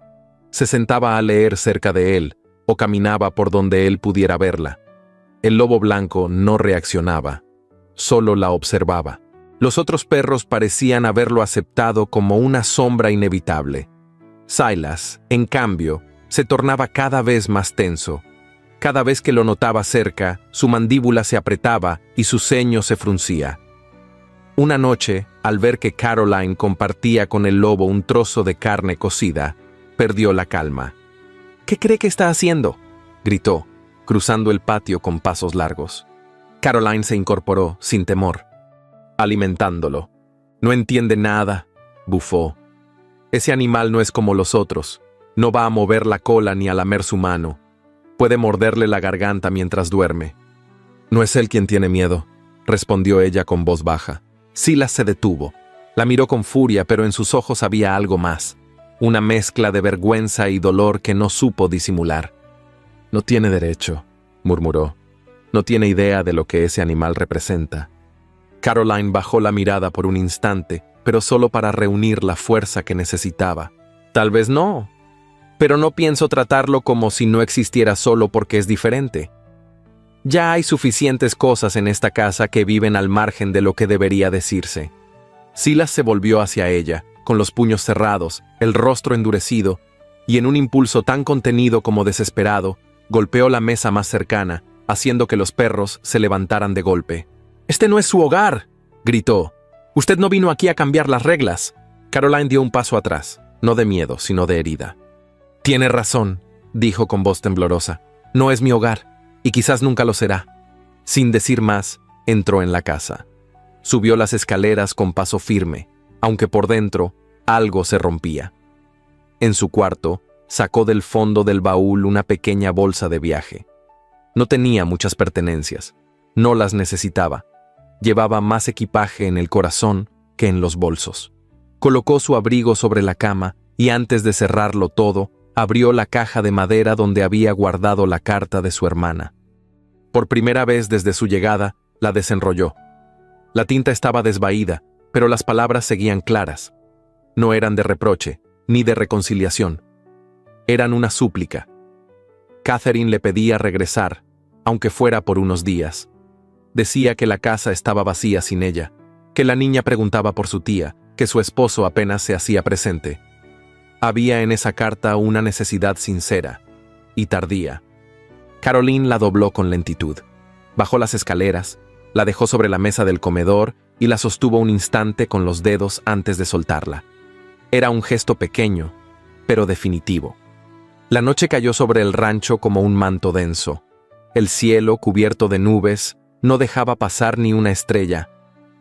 Se sentaba a leer cerca de él, o caminaba por donde él pudiera verla. El lobo blanco no reaccionaba, solo la observaba. Los otros perros parecían haberlo aceptado como una sombra inevitable. Silas, en cambio, se tornaba cada vez más tenso. Cada vez que lo notaba cerca, su mandíbula se apretaba y su ceño se fruncía. Una noche, al ver que Caroline compartía con el lobo un trozo de carne cocida, perdió la calma. «¿Qué cree que está haciendo?», gritó, cruzando el patio con pasos largos. Caroline se incorporó, sin temor. «Alimentándolo». «No entiende nada», bufó. «Ese animal no es como los otros. No va a mover la cola ni a lamer su mano. Puede morderle la garganta mientras duerme». «No es él quien tiene miedo», respondió ella con voz baja. Silas se detuvo. La miró con furia, pero en sus ojos había algo más. Una mezcla de vergüenza y dolor que no supo disimular. «No tiene derecho», murmuró. «No tiene idea de lo que ese animal representa». Caroline bajó la mirada por un instante, pero solo para reunir la fuerza que necesitaba. «Tal vez no, pero no pienso tratarlo como si no existiera solo porque es diferente. Ya hay suficientes cosas en esta casa que viven al margen de lo que debería decirse». Silas se volvió hacia ella, con los puños cerrados, el rostro endurecido, y en un impulso tan contenido como desesperado, golpeó la mesa más cercana, haciendo que los perros se levantaran de golpe. «Este no es su hogar», gritó. «Usted no vino aquí a cambiar las reglas». Caroline dio un paso atrás, no de miedo, sino de herida. «Tiene razón», dijo con voz temblorosa. «No es mi hogar, y quizás nunca lo será». Sin decir más, entró en la casa. Subió las escaleras con paso firme, aunque por dentro algo se rompía. En su cuarto, sacó del fondo del baúl una pequeña bolsa de viaje. No tenía muchas pertenencias, no las necesitaba. Llevaba más equipaje en el corazón que en los bolsos. Colocó su abrigo sobre la cama y antes de cerrarlo todo, abrió la caja de madera donde había guardado la carta de su hermana. Por primera vez desde su llegada, la desenrolló. La tinta estaba desvaída, pero las palabras seguían claras. No eran de reproche, ni de reconciliación. Eran una súplica. Catherine le pedía regresar, aunque fuera por unos días. Decía que la casa estaba vacía sin ella, que la niña preguntaba por su tía, que su esposo apenas se hacía presente. Había en esa carta una necesidad sincera y tardía. Caroline la dobló con lentitud. Bajó las escaleras, la dejó sobre la mesa del comedor y la sostuvo un instante con los dedos antes de soltarla. Era un gesto pequeño, pero definitivo. La noche cayó sobre el rancho como un manto denso. El cielo, cubierto de nubes, no dejaba pasar ni una estrella.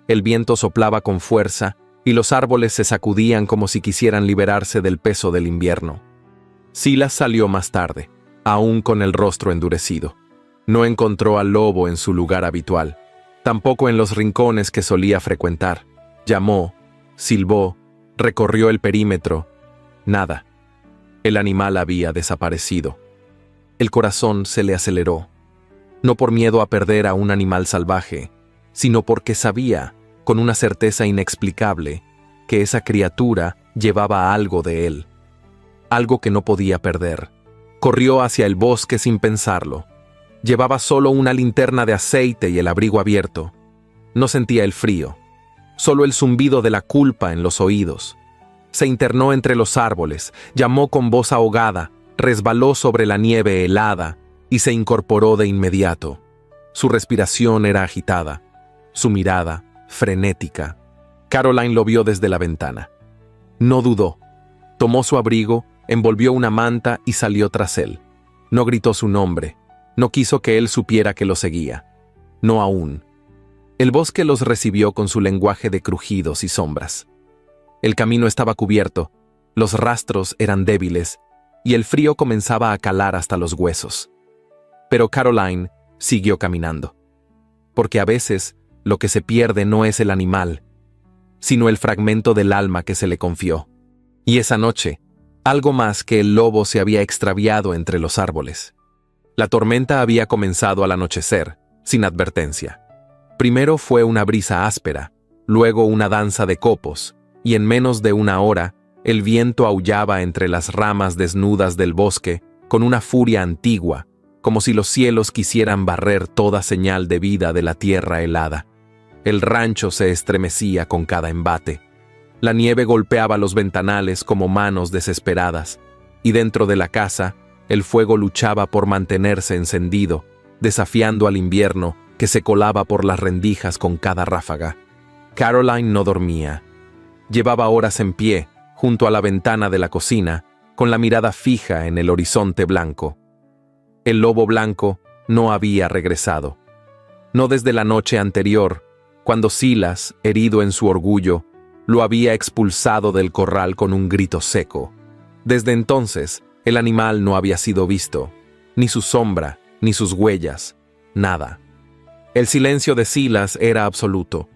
El viento soplaba con fuerza y los árboles se sacudían como si quisieran liberarse del peso del invierno. Silas salió más tarde, aún con el rostro endurecido. No encontró al lobo en su lugar habitual. tampoco en los rincones que solía frecuentar. Llamó, silbó, recorrió el perímetro. Nada. El animal había desaparecido. El corazón se le aceleró, no por miedo a perder a un animal salvaje, sino porque sabía, con una certeza inexplicable, que esa criatura llevaba algo de él, algo que no podía perder. Corrió hacia el bosque sin pensarlo. Llevaba solo una linterna de aceite y el abrigo abierto. No sentía el frío, solo el zumbido de la culpa en los oídos. Se internó entre los árboles, llamó con voz ahogada, resbaló sobre la nieve helada y se incorporó de inmediato. Su respiración era agitada, su mirada frenética. Caroline lo vio desde la ventana. No dudó. Tomó su abrigo, envolvió una manta y salió tras él. No gritó su nombre. No quiso que él supiera que lo seguía. No aún. El bosque los recibió con su lenguaje de crujidos y sombras. El camino estaba cubierto, los rastros eran débiles y el frío comenzaba a calar hasta los huesos. Pero Caroline siguió caminando. Porque a veces lo que se pierde no es el animal, sino el fragmento del alma que se le confió. Y esa noche, algo más que el lobo se había extraviado entre los árboles. La tormenta había comenzado al anochecer, sin advertencia. Primero fue una brisa áspera, luego una danza de copos, y en menos de una hora, el viento aullaba entre las ramas desnudas del bosque con una furia antigua, como si los cielos quisieran barrer toda señal de vida de la tierra helada. El rancho se estremecía con cada embate. La nieve golpeaba los ventanales como manos desesperadas, y dentro de la casa, el fuego luchaba por mantenerse encendido, desafiando al invierno que se colaba por las rendijas con cada ráfaga. Caroline no dormía. Llevaba horas en pie, junto a la ventana de la cocina, con la mirada fija en el horizonte blanco. El lobo blanco no había regresado. No desde la noche anterior, cuando Silas, herido en su orgullo, lo había expulsado del corral con un grito seco. Desde entonces, el animal no había sido visto, ni su sombra, ni sus huellas, nada. El silencio de Silas era absoluto.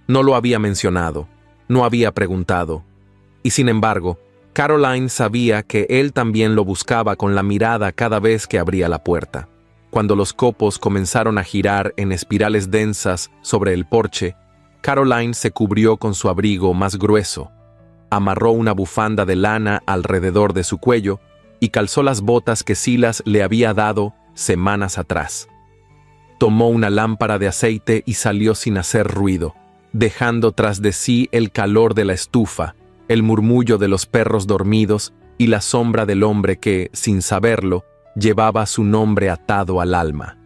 No lo había mencionado, no había preguntado. Y sin embargo, Caroline sabía que él también lo buscaba con la mirada cada vez que abría la puerta. Cuando los copos comenzaron a girar en espirales densas sobre el porche, Caroline se cubrió con su abrigo más grueso, amarró una bufanda de lana alrededor de su cuello y calzó las botas que Silas le había dado semanas atrás. Tomó una lámpara de aceite y salió sin hacer ruido, dejando tras de sí el calor de la estufa, el murmullo de los perros dormidos y la sombra del hombre que, sin saberlo, llevaba su nombre atado al alma.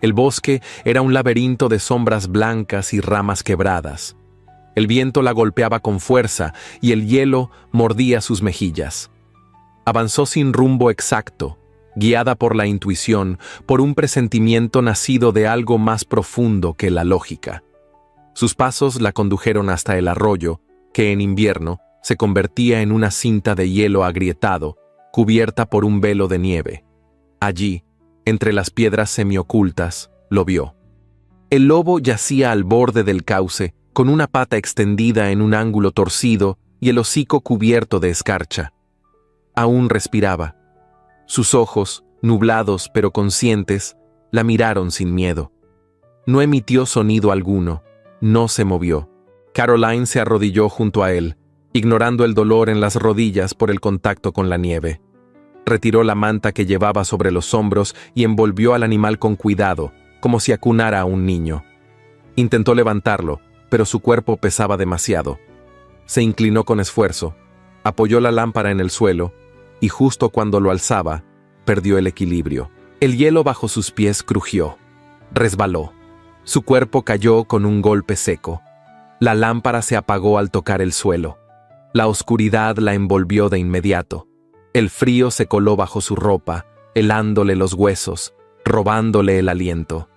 El bosque era un laberinto de sombras blancas y ramas quebradas. El viento la golpeaba con fuerza y el hielo mordía sus mejillas. Avanzó sin rumbo exacto, guiada por la intuición, por un presentimiento nacido de algo más profundo que la lógica. Sus pasos la condujeron hasta el arroyo, que en invierno se convertía en una cinta de hielo agrietado, cubierta por un velo de nieve. Allí, entre las piedras semiocultas, lo vio. El lobo yacía al borde del cauce, con una pata extendida en un ángulo torcido y el hocico cubierto de escarcha. Aún respiraba. Sus ojos, nublados pero conscientes, la miraron sin miedo. No emitió sonido alguno, no se movió. Caroline se arrodilló junto a él, ignorando el dolor en las rodillas por el contacto con la nieve. Retiró la manta que llevaba sobre los hombros y envolvió al animal con cuidado, como si acunara a un niño. Intentó levantarlo, pero su cuerpo pesaba demasiado. Se inclinó con esfuerzo, apoyó la lámpara en el suelo, y justo cuando lo alzaba, perdió el equilibrio. El hielo bajo sus pies crujió, resbaló. Su cuerpo cayó con un golpe seco. La lámpara se apagó al tocar el suelo. La oscuridad la envolvió de inmediato. El frío se coló bajo su ropa, helándole los huesos, robándole el aliento.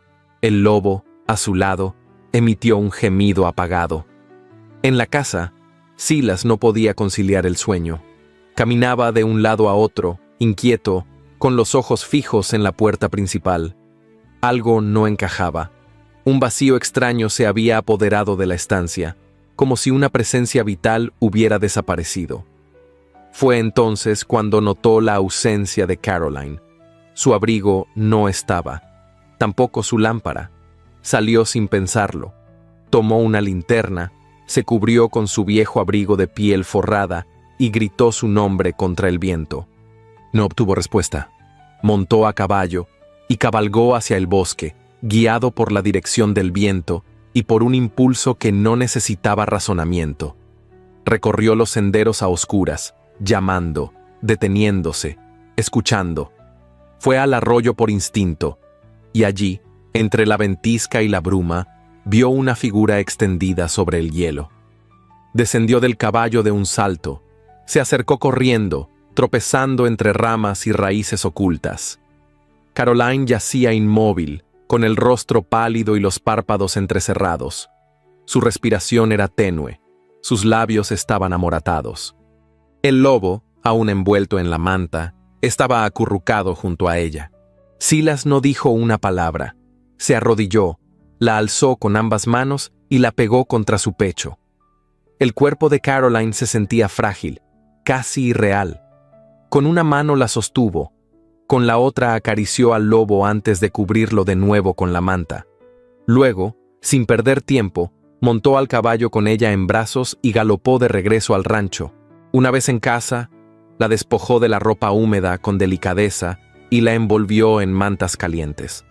El lobo, a su lado, emitió un gemido apagado. En la casa, Silas no podía conciliar el sueño. Caminaba de un lado a otro, inquieto, con los ojos fijos en la puerta principal. Algo no encajaba. Un vacío extraño se había apoderado de la estancia, como si una presencia vital hubiera desaparecido. Fue entonces cuando notó la ausencia de Caroline. Su abrigo no estaba, tampoco su lámpara. Salió sin pensarlo. Tomó una linterna, se cubrió con su viejo abrigo de piel forrada y gritó su nombre contra el viento. No obtuvo respuesta. Montó a caballo y cabalgó hacia el bosque, guiado por la dirección del viento y por un impulso que no necesitaba razonamiento. Recorrió los senderos a oscuras, llamando, deteniéndose, escuchando. Fue al arroyo por instinto, y allí, entre la ventisca y la bruma, vio una figura extendida sobre el hielo. Descendió del caballo de un salto, se acercó corriendo, tropezando entre ramas y raíces ocultas. Caroline yacía inmóvil, con el rostro pálido y los párpados entrecerrados. Su respiración era tenue, sus labios estaban amoratados. El lobo, aún envuelto en la manta, estaba acurrucado junto a ella. Silas no dijo una palabra. Se arrodilló, la alzó con ambas manos y la pegó contra su pecho. El cuerpo de Caroline se sentía frágil, casi irreal. Con una mano la sostuvo, con la otra acarició al lobo antes de cubrirlo de nuevo con la manta. Luego, sin perder tiempo, montó al caballo con ella en brazos y galopó de regreso al rancho. Una vez en casa, la despojó de la ropa húmeda con delicadeza y la envolvió en mantas calientes.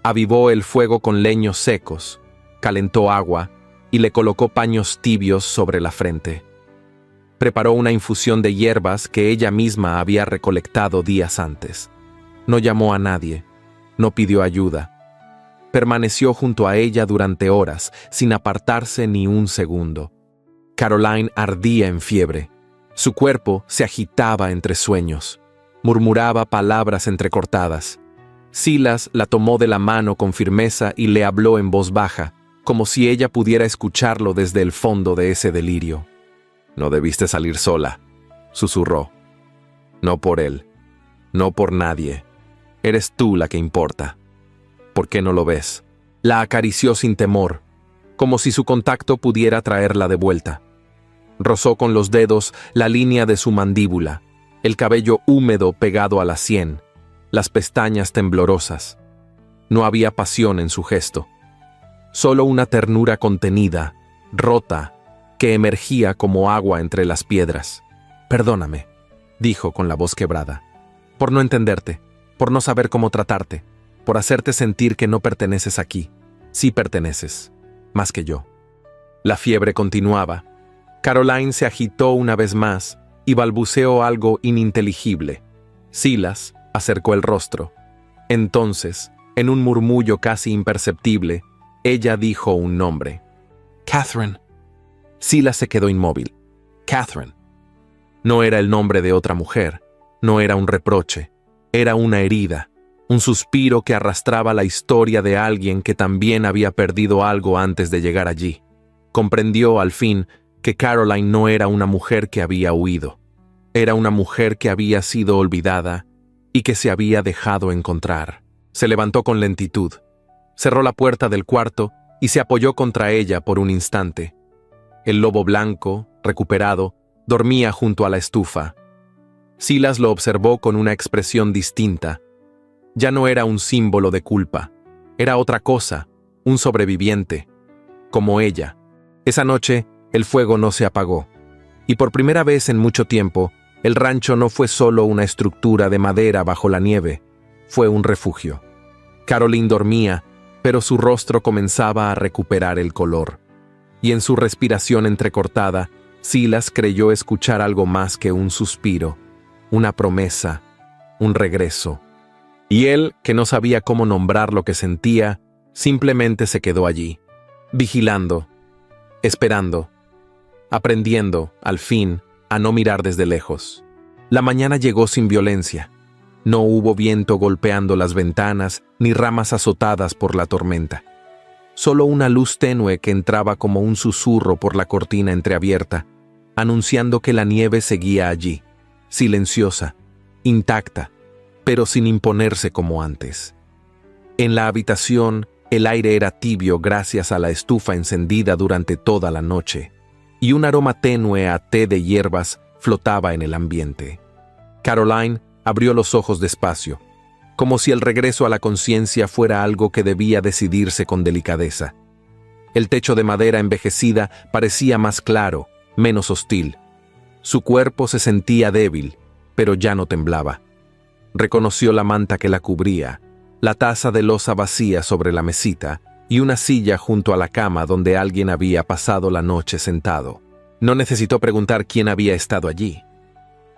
Avivó el fuego con leños secos, calentó agua y le colocó paños tibios sobre la frente. Preparó una infusión de hierbas que ella misma había recolectado días antes. No llamó a nadie, no pidió ayuda. Permaneció junto a ella durante horas, sin apartarse ni un segundo. Caroline ardía en fiebre. Su cuerpo se agitaba entre sueños. Murmuraba palabras entrecortadas. Silas la tomó de la mano con firmeza y le habló en voz baja, como si ella pudiera escucharlo desde el fondo de ese delirio. «No debiste salir sola», susurró. «No por él, no por nadie. Eres tú la que importa. ¿Por qué no lo ves?» La acarició sin temor, como si su contacto pudiera traerla de vuelta. Rozó con los dedos la línea de su mandíbula, el cabello húmedo pegado a la sien, las pestañas temblorosas. No había pasión en su gesto, solo una ternura contenida, rota, que emergía como agua entre las piedras. «Perdóname», dijo con la voz quebrada, «por no entenderte, por no saber cómo tratarte, por hacerte sentir que no perteneces aquí. Sí perteneces, más que yo». La fiebre continuaba. Caroline se agitó una vez más y balbuceó algo ininteligible. Silas acercó el rostro. Entonces, en un murmullo casi imperceptible, ella dijo un nombre. «Catherine». Silas se quedó inmóvil. Catherine. No era el nombre de otra mujer, no era un reproche, era una herida, un suspiro que arrastraba la historia de alguien que también había perdido algo antes de llegar allí. Comprendió, al fin, que Caroline no era una mujer que había huido, era una mujer que había sido olvidada y que se había dejado encontrar. Se levantó con lentitud, cerró la puerta del cuarto y se apoyó contra ella por un instante. El lobo blanco, recuperado, dormía junto a la estufa. Silas lo observó con una expresión distinta. Ya no era un símbolo de culpa, era otra cosa, un sobreviviente, como ella. Esa noche, el fuego no se apagó, y por primera vez en mucho tiempo, el rancho no fue solo una estructura de madera bajo la nieve, fue un refugio. Caroline dormía, pero su rostro comenzaba a recuperar el color. Y en su respiración entrecortada, Silas creyó escuchar algo más que un suspiro, una promesa, un regreso. Y él, que no sabía cómo nombrar lo que sentía, simplemente se quedó allí, vigilando, esperando, aprendiendo, al fin, a no mirar desde lejos. La mañana llegó sin violencia. No hubo viento golpeando las ventanas ni ramas azotadas por la tormenta. Solo una luz tenue que entraba como un susurro por la cortina entreabierta, anunciando que la nieve seguía allí, silenciosa, intacta, pero sin imponerse como antes. En la habitación, El aire era tibio gracias a la estufa encendida durante toda la noche, y un aroma tenue a té de hierbas flotaba en el ambiente. Caroline abrió los ojos despacio, como si el regreso a la conciencia fuera algo que debía decidirse con delicadeza. El techo de madera envejecida parecía más claro, menos hostil. Su cuerpo se sentía débil, pero ya no temblaba. Reconoció la manta que la cubría, la taza de loza vacía sobre la mesita y una silla junto a la cama donde alguien había pasado la noche sentado. No necesitó preguntar quién había estado allí.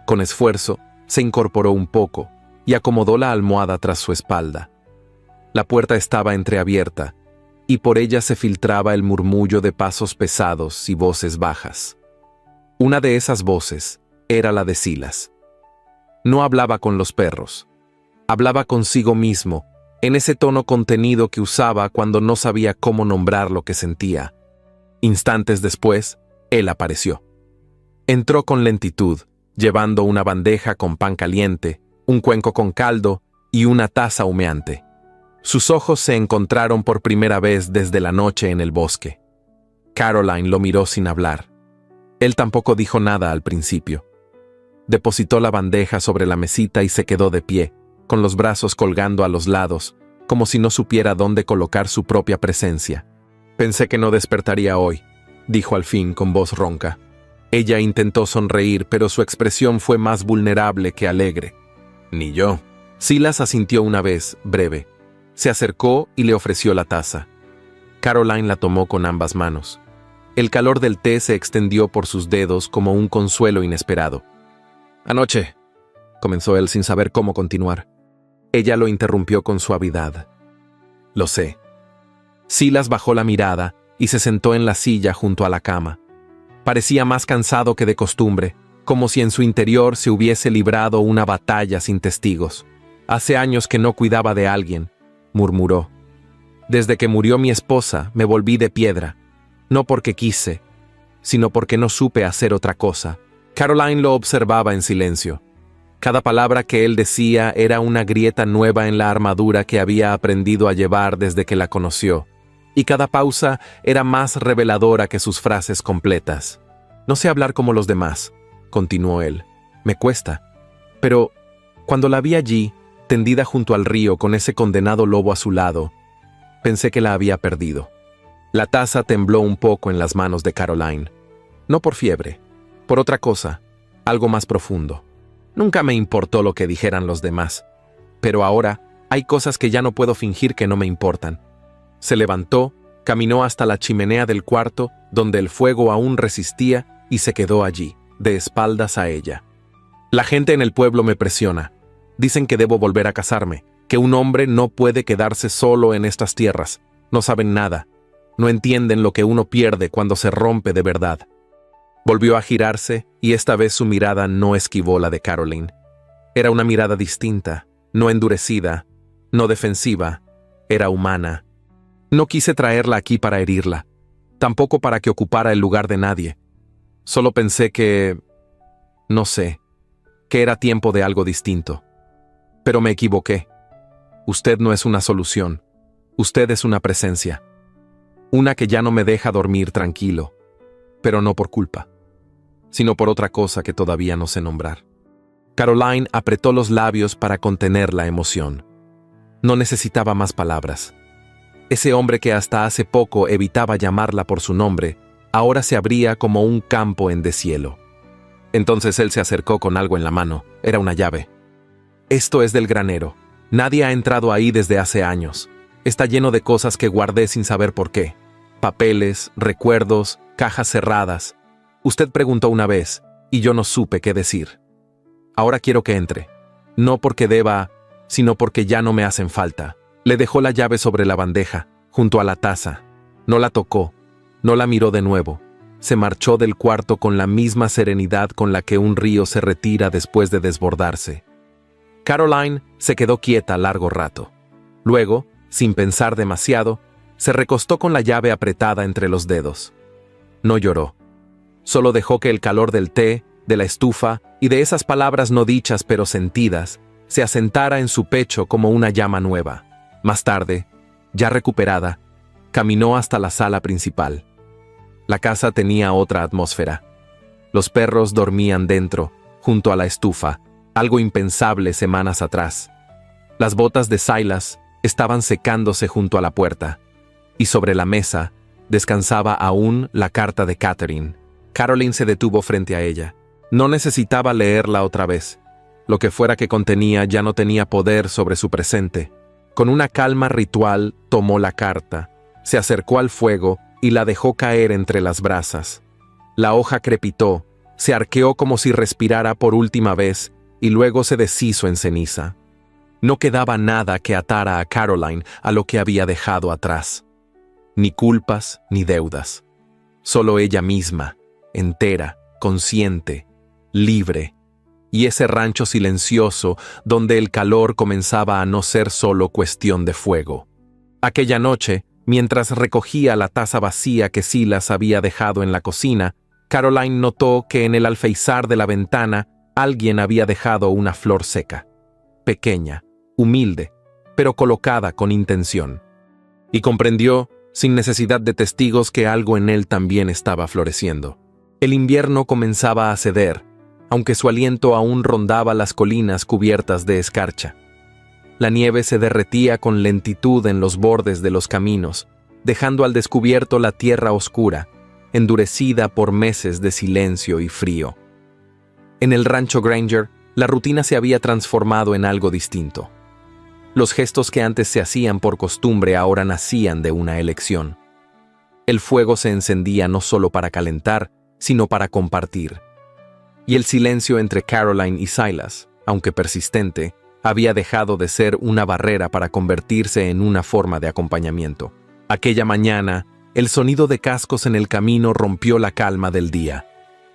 Con esfuerzo, se incorporó un poco y acomodó la almohada tras su espalda. La puerta estaba entreabierta, y por ella se filtraba el murmullo de pasos pesados y voces bajas. Una de esas voces era la de Silas. No hablaba con los perros. Hablaba consigo mismo, en ese tono contenido que usaba cuando no sabía cómo nombrar lo que sentía. Instantes después, él apareció. Entró con lentitud, llevando una bandeja con pan caliente, un cuenco con caldo y una taza humeante. Sus ojos se encontraron por primera vez desde la noche en el bosque. Caroline lo miró sin hablar. Él tampoco dijo nada al principio. Depositó la bandeja sobre la mesita y se quedó de pie, con los brazos colgando a los lados, como si no supiera dónde colocar su propia presencia. «Pensé que no despertaría hoy», dijo al fin con voz ronca. Ella intentó sonreír, pero su expresión fue más vulnerable que alegre. «Ni yo». Silas asintió una vez, breve. Se acercó y le ofreció la taza. Caroline la tomó con ambas manos. El calor del té se extendió por sus dedos como un consuelo inesperado. «Anoche», comenzó él sin saber cómo continuar. Ella lo interrumpió con suavidad. «Lo sé». Silas bajó la mirada y se sentó en la silla junto a la cama. Parecía más cansado que de costumbre, como si en su interior se hubiese librado una batalla sin testigos. «Hace años que no cuidaba de alguien», murmuró. «Desde que murió mi esposa me volví de piedra, no porque quise, sino porque no supe hacer otra cosa». Caroline lo observaba en silencio. Cada palabra que él decía era una grieta nueva en la armadura que había aprendido a llevar desde que la conoció, y cada pausa era más reveladora que sus frases completas. «No sé hablar como los demás», continuó él. «Me cuesta. Pero cuando la vi allí, tendida junto al río con ese condenado lobo a su lado, pensé que la había perdido». La taza tembló un poco en las manos de Caroline. No por fiebre, por otra cosa, algo más profundo. Nunca me importó lo que dijeran los demás, pero ahora hay cosas que ya no puedo fingir que no me importan. Se levantó, caminó hasta la chimenea del cuarto, donde el fuego aún resistía, y se quedó allí, de espaldas a ella. «La gente en el pueblo me presiona. Dicen que debo volver a casarme, que un hombre no puede quedarse solo en estas tierras. No saben nada. No entienden lo que uno pierde cuando se rompe de verdad». Volvió a girarse, y esta vez su mirada no esquivó la de Caroline. Era una mirada distinta, no endurecida, no defensiva, era humana. No quise traerla aquí para herirla, tampoco para que ocupara el lugar de nadie. Solo pensé que... no sé, que era tiempo de algo distinto. Pero me equivoqué. Usted no es una solución. Usted es una presencia. Una que ya no me deja dormir tranquilo, pero no por culpa, sino por otra cosa que todavía no sé nombrar. Caroline apretó los labios para contener la emoción. No necesitaba más palabras. Ese hombre que hasta hace poco evitaba llamarla por su nombre, ahora se abría como un campo en deshielo. Entonces él se acercó con algo en la mano. Era una llave. «Esto es del granero. Nadie ha entrado ahí desde hace años. Está lleno de cosas que guardé sin saber por qué. Papeles, recuerdos, cajas cerradas. Usted preguntó una vez, y yo no supe qué decir. Ahora quiero que entre. No porque deba, sino porque ya no me hacen falta». Le dejó la llave sobre la bandeja, junto a la taza. No la tocó, no la miró de nuevo. Se marchó del cuarto con la misma serenidad con la que un río se retira después de desbordarse. Caroline se quedó quieta largo rato. Luego, sin pensar demasiado, se recostó con la llave apretada entre los dedos. No lloró. Solo dejó que el calor del té, de la estufa y de esas palabras no dichas pero sentidas se asentara en su pecho como una llama nueva. Más tarde, Ya recuperada, caminó hasta la sala principal. La casa tenía otra atmósfera. Los perros dormían dentro, junto a la estufa, algo impensable semanas atrás. Las botas de Silas estaban secándose junto a la puerta, y sobre la mesa descansaba aún la carta de Catherine. Caroline se detuvo frente a ella. No necesitaba leerla otra vez. Lo que fuera que contenía ya no tenía poder sobre su presente. Con una calma ritual tomó la carta, se acercó al fuego y la dejó caer entre las brasas. La hoja crepitó, se arqueó como si respirara por última vez y luego se deshizo en ceniza. No quedaba nada que atara a Caroline a lo que había dejado atrás. Ni culpas ni deudas. Solo ella misma, entera, consciente, libre. Y ese rancho silencioso donde el calor comenzaba a no ser solo cuestión de fuego. Aquella noche, mientras recogía la taza vacía que Silas había dejado en la cocina, Caroline notó que en el alféizar de la ventana alguien había dejado una flor seca. Pequeña, humilde, pero colocada con intención. Y comprendió, sin necesidad de testigos, que algo en él también estaba floreciendo. El invierno comenzaba a ceder, aunque su aliento aún rondaba las colinas cubiertas de escarcha. La nieve se derretía con lentitud en los bordes de los caminos, dejando al descubierto la tierra oscura, endurecida por meses de silencio y frío. En el rancho Granger, la rutina se había transformado en algo distinto. Los gestos que antes se hacían por costumbre ahora nacían de una elección. El fuego se encendía no solo para calentar, sino para compartir. Y el silencio entre Caroline y Silas, aunque persistente, había dejado de ser una barrera para convertirse en una forma de acompañamiento. Aquella mañana, el sonido de cascos en el camino rompió la calma del día.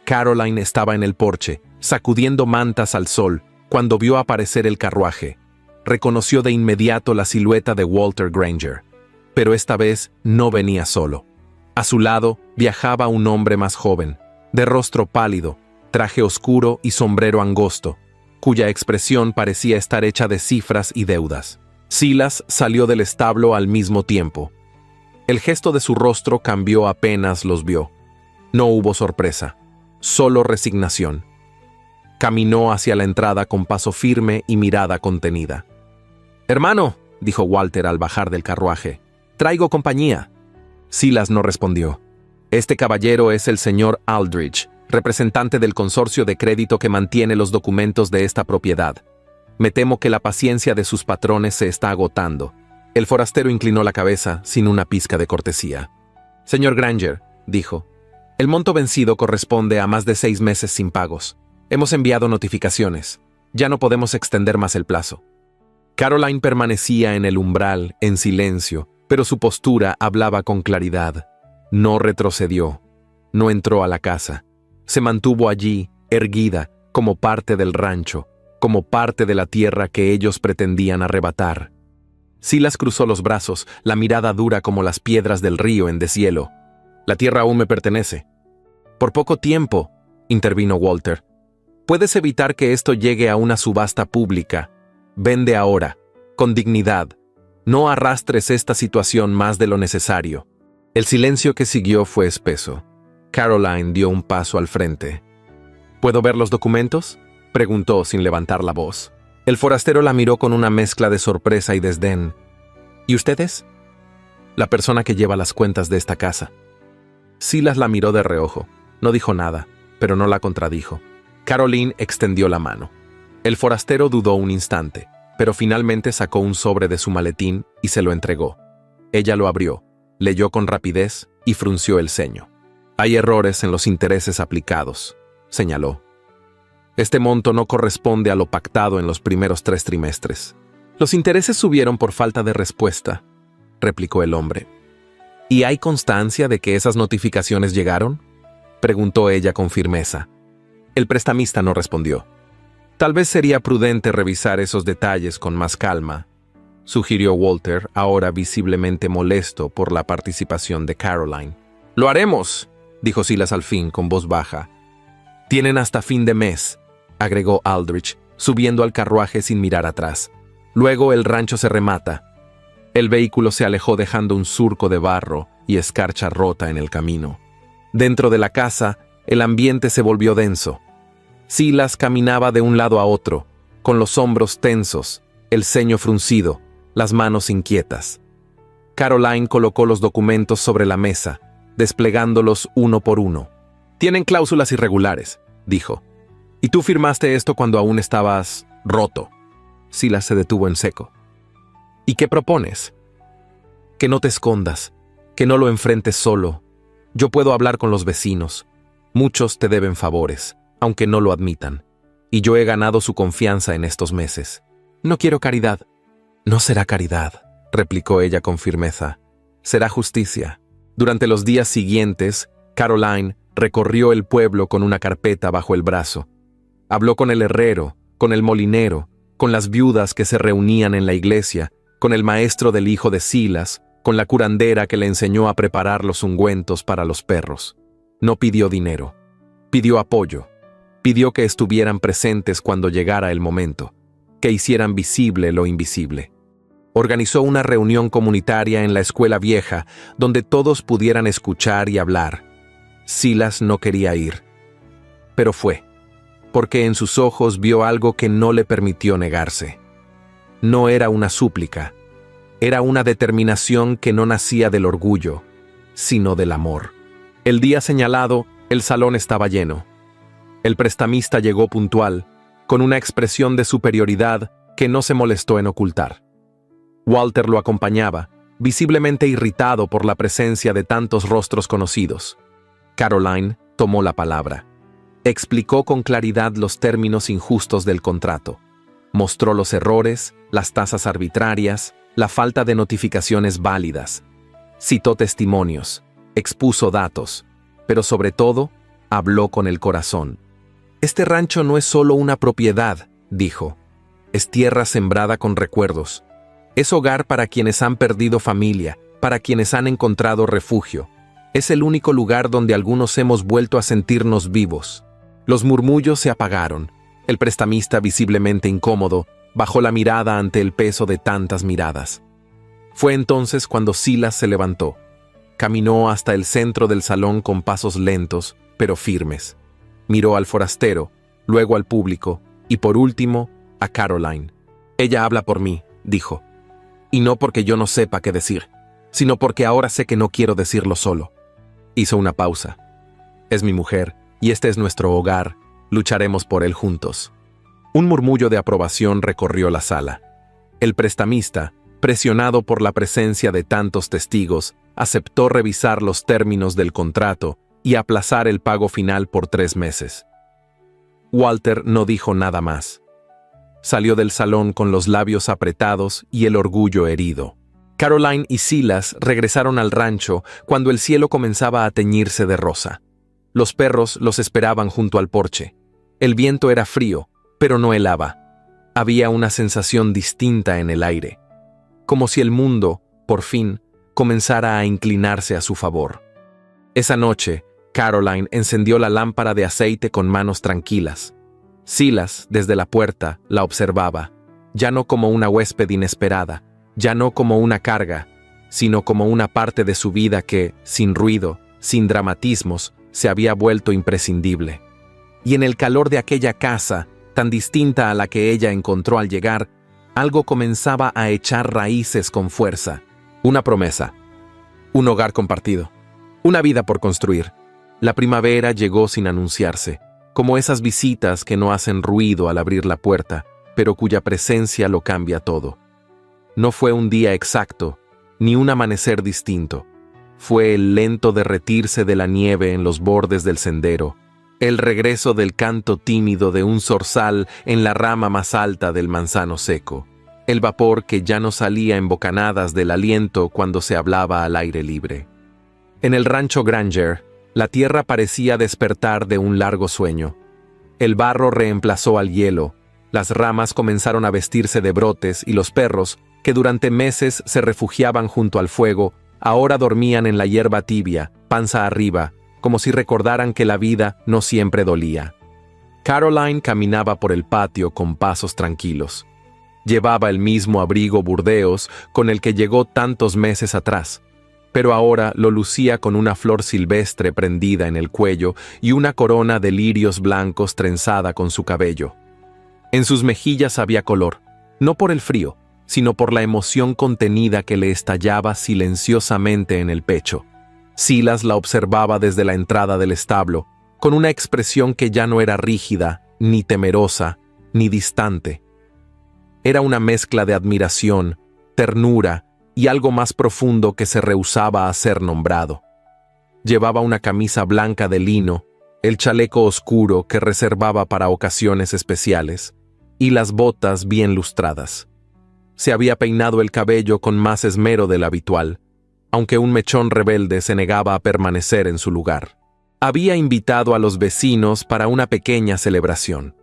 Caroline estaba en el porche, sacudiendo mantas al sol, cuando vio aparecer el carruaje. Reconoció de inmediato la silueta de Walter Granger. Pero esta vez no venía solo. A su lado viajaba un hombre más joven, de rostro pálido, traje oscuro y sombrero angosto, cuya expresión parecía estar hecha de cifras y deudas. Silas salió del establo al mismo tiempo. El gesto de su rostro cambió apenas los vio. No hubo sorpresa, solo resignación. Caminó hacia la entrada con paso firme y mirada contenida. «Hermano», dijo Walter al bajar del carruaje, «traigo compañía». Silas no respondió. «Este caballero es el señor Aldridge, representante del consorcio de crédito que mantiene los documentos de esta propiedad. Me temo que la paciencia de sus patrones se está agotando». El forastero inclinó la cabeza sin una pizca de cortesía. «Señor Granger», dijo, «el monto vencido corresponde a más de 6 meses sin pagos. Hemos enviado notificaciones. Ya no podemos extender más el plazo». Caroline permanecía en el umbral, en silencio, pero su postura hablaba con claridad. No retrocedió. No entró a la casa. Se mantuvo allí, erguida, como parte del rancho, como parte de la tierra que ellos pretendían arrebatar. Silas cruzó los brazos, la mirada dura como las piedras del río en deshielo. «La tierra aún me pertenece». «Por poco tiempo», intervino Walter. «Puedes evitar que esto llegue a una subasta pública. Vende ahora, con dignidad. No arrastres esta situación más de lo necesario». El silencio que siguió fue espeso. Caroline dio un paso al frente. «¿Puedo ver los documentos?», preguntó sin levantar la voz. El forastero la miró con una mezcla de sorpresa y desdén. «¿Y ustedes?». «La persona que lleva las cuentas de esta casa». Silas la miró de reojo. No dijo nada, pero no la contradijo. Caroline extendió la mano. El forastero dudó un instante, pero finalmente sacó un sobre de su maletín y se lo entregó. Ella lo abrió, leyó con rapidez y frunció el ceño. «Hay errores en los intereses aplicados», señaló. «Este monto no corresponde a lo pactado en los primeros 3 trimestres». «Los intereses subieron por falta de respuesta», replicó el hombre. «¿Y hay constancia de que esas notificaciones llegaron?», preguntó ella con firmeza. El prestamista no respondió. «Tal vez sería prudente revisar esos detalles con más calma», sugirió Walter, ahora visiblemente molesto por la participación de Caroline. «Lo haremos», dijo Silas al fin con voz baja. «Tienen hasta fin de mes», agregó Aldridge, subiendo al carruaje sin mirar atrás. «Luego el rancho se remata». El vehículo se alejó dejando un surco de barro y escarcha rota en el camino. Dentro de la casa, el ambiente se volvió denso. Silas caminaba de un lado a otro, con los hombros tensos, el ceño fruncido, las manos inquietas. Caroline colocó los documentos sobre la mesa, desplegándolos uno por uno. «Tienen cláusulas irregulares», dijo. «Y tú firmaste esto cuando aún estabas roto». Silas se detuvo en seco. «¿Y qué propones?» «Que no te escondas, que no lo enfrentes solo. Yo puedo hablar con los vecinos. Muchos te deben favores, aunque no lo admitan. Y yo he ganado su confianza en estos meses. No quiero caridad». «No será caridad», replicó ella con firmeza. «Será justicia». Durante los días siguientes, Caroline recorrió el pueblo con una carpeta bajo el brazo. Habló con el herrero, con el molinero, con las viudas que se reunían en la iglesia, con el maestro del hijo de Silas, con la curandera que le enseñó a preparar los ungüentos para los perros. No pidió dinero, pidió apoyo, pidió que estuvieran presentes cuando llegara el momento, que hicieran visible lo invisible. Organizó una reunión comunitaria en la escuela vieja, donde todos pudieran escuchar y hablar. Silas no quería ir, pero fue, porque en sus ojos vio algo que no le permitió negarse. No era una súplica, era una determinación que no nacía del orgullo, sino del amor. El día señalado, el salón estaba lleno. El prestamista llegó puntual, con una expresión de superioridad que no se molestó en ocultar. Walter lo acompañaba, visiblemente irritado por la presencia de tantos rostros conocidos. Caroline tomó la palabra. Explicó con claridad los términos injustos del contrato. Mostró los errores, las tasas arbitrarias, la falta de notificaciones válidas. Citó testimonios, expuso datos, pero sobre todo, habló con el corazón. «Este rancho no es solo una propiedad», dijo. «Es tierra sembrada con recuerdos. Es hogar para quienes han perdido familia, para quienes han encontrado refugio. Es el único lugar donde algunos hemos vuelto a sentirnos vivos». Los murmullos se apagaron. El prestamista, visiblemente incómodo, bajó la mirada ante el peso de tantas miradas. Fue entonces cuando Silas se levantó. Caminó hasta el centro del salón con pasos lentos, pero firmes. Miró al forastero, luego al público, y por último, a Caroline. «Ella habla por mí», dijo. «Y no porque yo no sepa qué decir, sino porque ahora sé que no quiero decirlo solo». Hizo una pausa. «Es mi mujer, y este es nuestro hogar. Lucharemos por él juntos». Un murmullo de aprobación recorrió la sala. El prestamista, presionado por la presencia de tantos testigos, aceptó revisar los términos del contrato y aplazar el pago final por 3 meses. Walter no dijo nada más. Salió del salón con los labios apretados y el orgullo herido. Caroline y Silas regresaron al rancho cuando el cielo comenzaba a teñirse de rosa. Los perros los esperaban junto al porche. El viento era frío, pero no helaba. Había una sensación distinta en el aire, como si el mundo, por fin, comenzara a inclinarse a su favor. Esa noche, Caroline encendió la lámpara de aceite con manos tranquilas. Silas, desde la puerta, la observaba, ya no como una huésped inesperada, ya no como una carga, sino como una parte de su vida que, sin ruido, sin dramatismos, se había vuelto imprescindible. Y en el calor de aquella casa, tan distinta a la que ella encontró al llegar, algo comenzaba a echar raíces con fuerza. Una promesa, un hogar compartido, una vida por construir. La primavera llegó sin anunciarse, como esas visitas que no hacen ruido al abrir la puerta, pero cuya presencia lo cambia todo. No fue un día exacto, ni un amanecer distinto. Fue el lento derretirse de la nieve en los bordes del sendero, el regreso del canto tímido de un zorzal en la rama más alta del manzano seco, el vapor que ya no salía en bocanadas del aliento cuando se hablaba al aire libre. En el rancho Granger, la tierra parecía despertar de un largo sueño. El barro reemplazó al hielo, las ramas comenzaron a vestirse de brotes y los perros, que durante meses se refugiaban junto al fuego, ahora dormían en la hierba tibia, panza arriba, como si recordaran que la vida no siempre dolía. Caroline caminaba por el patio con pasos tranquilos. Llevaba el mismo abrigo burdeos con el que llegó tantos meses atrás, pero ahora lo lucía con una flor silvestre prendida en el cuello y una corona de lirios blancos trenzada con su cabello. En sus mejillas había color, no por el frío, sino por la emoción contenida que le estallaba silenciosamente en el pecho. Silas la observaba desde la entrada del establo, con una expresión que ya no era rígida, ni temerosa, ni distante. Era una mezcla de admiración, ternura y algo más profundo que se rehusaba a ser nombrado. Llevaba una camisa blanca de lino, el chaleco oscuro que reservaba para ocasiones especiales, y las botas bien lustradas. Se había peinado el cabello con más esmero del habitual, aunque un mechón rebelde se negaba a permanecer en su lugar. Había invitado a los vecinos para una pequeña celebración.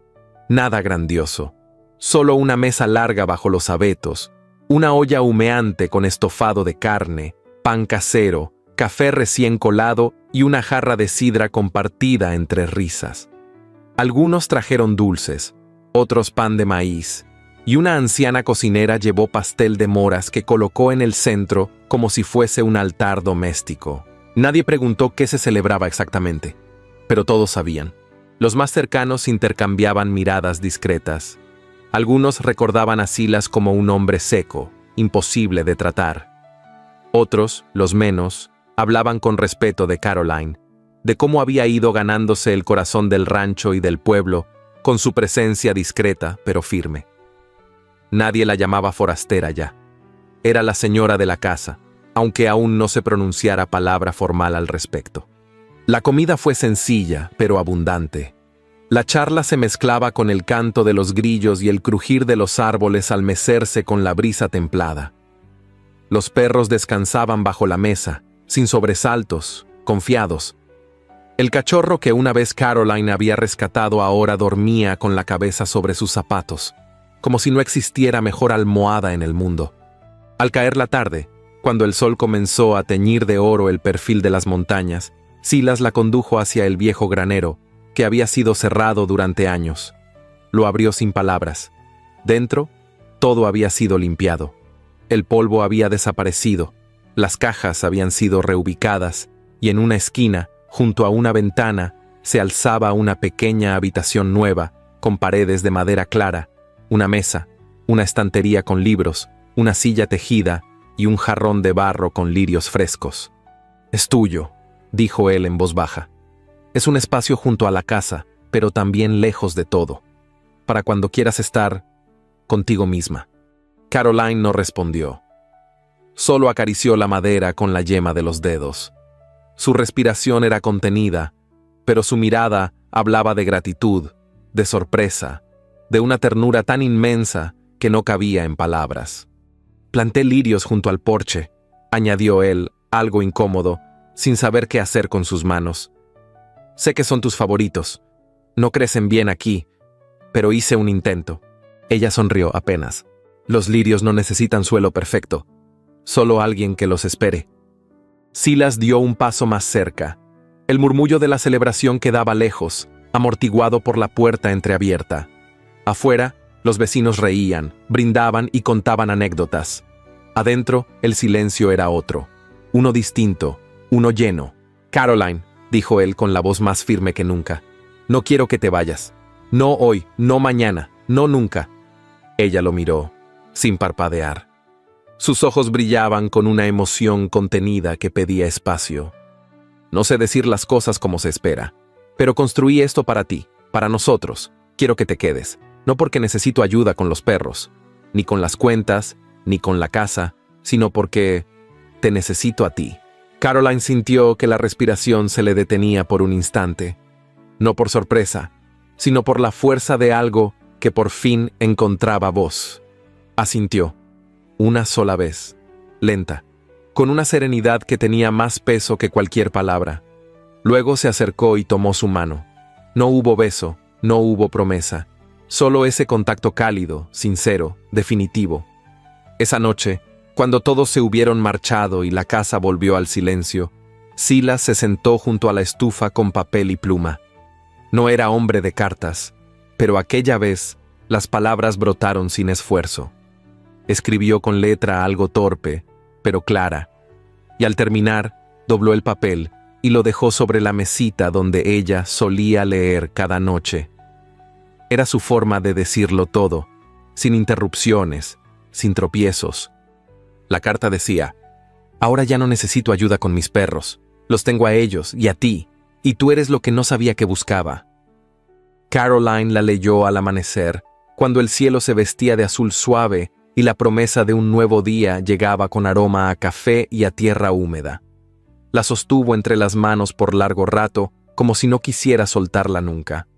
Nada grandioso, solo una mesa larga bajo los abetos, una olla humeante con estofado de carne, pan casero, café recién colado y una jarra de sidra compartida entre risas. Algunos trajeron dulces, otros pan de maíz, y una anciana cocinera llevó pastel de moras que colocó en el centro como si fuese un altar doméstico. Nadie preguntó qué se celebraba exactamente, pero todos sabían. Los más cercanos intercambiaban miradas discretas. Algunos recordaban a Silas como un hombre seco, imposible de tratar. Otros, los menos, hablaban con respeto de Caroline, de cómo había ido ganándose el corazón del rancho y del pueblo con su presencia discreta pero firme. Nadie la llamaba forastera ya. Era la señora de la casa, aunque aún no se pronunciara palabra formal al respecto. La comida fue sencilla, pero abundante. La charla se mezclaba con el canto de los grillos y el crujir de los árboles al mecerse con la brisa templada. Los perros descansaban bajo la mesa, sin sobresaltos, confiados. El cachorro que una vez Caroline había rescatado ahora dormía con la cabeza sobre sus zapatos, como si no existiera mejor almohada en el mundo. Al caer la tarde, cuando el sol comenzó a teñir de oro el perfil de las montañas, Silas la condujo hacia el viejo granero, que había sido cerrado durante años. Lo abrió sin palabras. Dentro, todo había sido limpiado. El polvo había desaparecido, las cajas habían sido reubicadas, y en una esquina, junto a una ventana, se alzaba una pequeña habitación nueva, con paredes de madera clara, una mesa, una estantería con libros, una silla tejida y un jarrón de barro con lirios frescos. «Es tuyo», dijo él en voz baja. «Es un espacio junto a la casa, pero también lejos de todo, para cuando quieras estar contigo misma». Caroline no respondió. Solo acarició la madera con la yema de los dedos. Su respiración era contenida, pero su mirada hablaba de gratitud, de sorpresa, de una ternura tan inmensa que no cabía en palabras. «Planté lirios junto al porche», añadió él, algo incómodo, sin saber qué hacer con sus manos. «Sé que son tus favoritos. No crecen bien aquí, pero hice un intento». Ella sonrió apenas. «Los lirios no necesitan suelo perfecto, solo alguien que los espere». Silas dio un paso más cerca. El murmullo de la celebración quedaba lejos, amortiguado por la puerta entreabierta. Afuera, los vecinos reían, brindaban y contaban anécdotas. Adentro, el silencio era otro. Uno distinto, uno lleno. «Caroline», dijo él con la voz más firme que nunca, «no quiero que te vayas. No hoy, no mañana, no nunca». Ella lo miró, sin parpadear. Sus ojos brillaban con una emoción contenida que pedía espacio. «No sé decir las cosas como se espera, pero construí esto para ti, para nosotros. Quiero que te quedes, no porque necesito ayuda con los perros, ni con las cuentas, ni con la casa, sino porque te necesito a ti». Caroline sintió que la respiración se le detenía por un instante, no por sorpresa, sino por la fuerza de algo que por fin encontraba voz. Asintió, una sola vez, lenta, con una serenidad que tenía más peso que cualquier palabra. Luego se acercó y tomó su mano. No hubo beso, no hubo promesa, solo ese contacto cálido, sincero, definitivo. Esa noche, cuando todos se hubieron marchado y la casa volvió al silencio, Silas se sentó junto a la estufa con papel y pluma. No era hombre de cartas, pero aquella vez Las palabras brotaron sin esfuerzo. Escribió con letra algo torpe, pero clara, y al terminar, dobló el papel y lo dejó sobre la mesita donde ella solía leer cada noche. Era su forma de decirlo todo, sin interrupciones, sin tropiezos. La carta decía: ahora ya no necesito ayuda con mis perros, los tengo a ellos y a ti, y tú eres lo que no sabía que buscaba. Caroline la leyó al amanecer, cuando el cielo se vestía de azul suave y la promesa de un nuevo día llegaba con aroma a café y a tierra húmeda. La sostuvo entre las manos por largo rato, como si no quisiera soltarla nunca.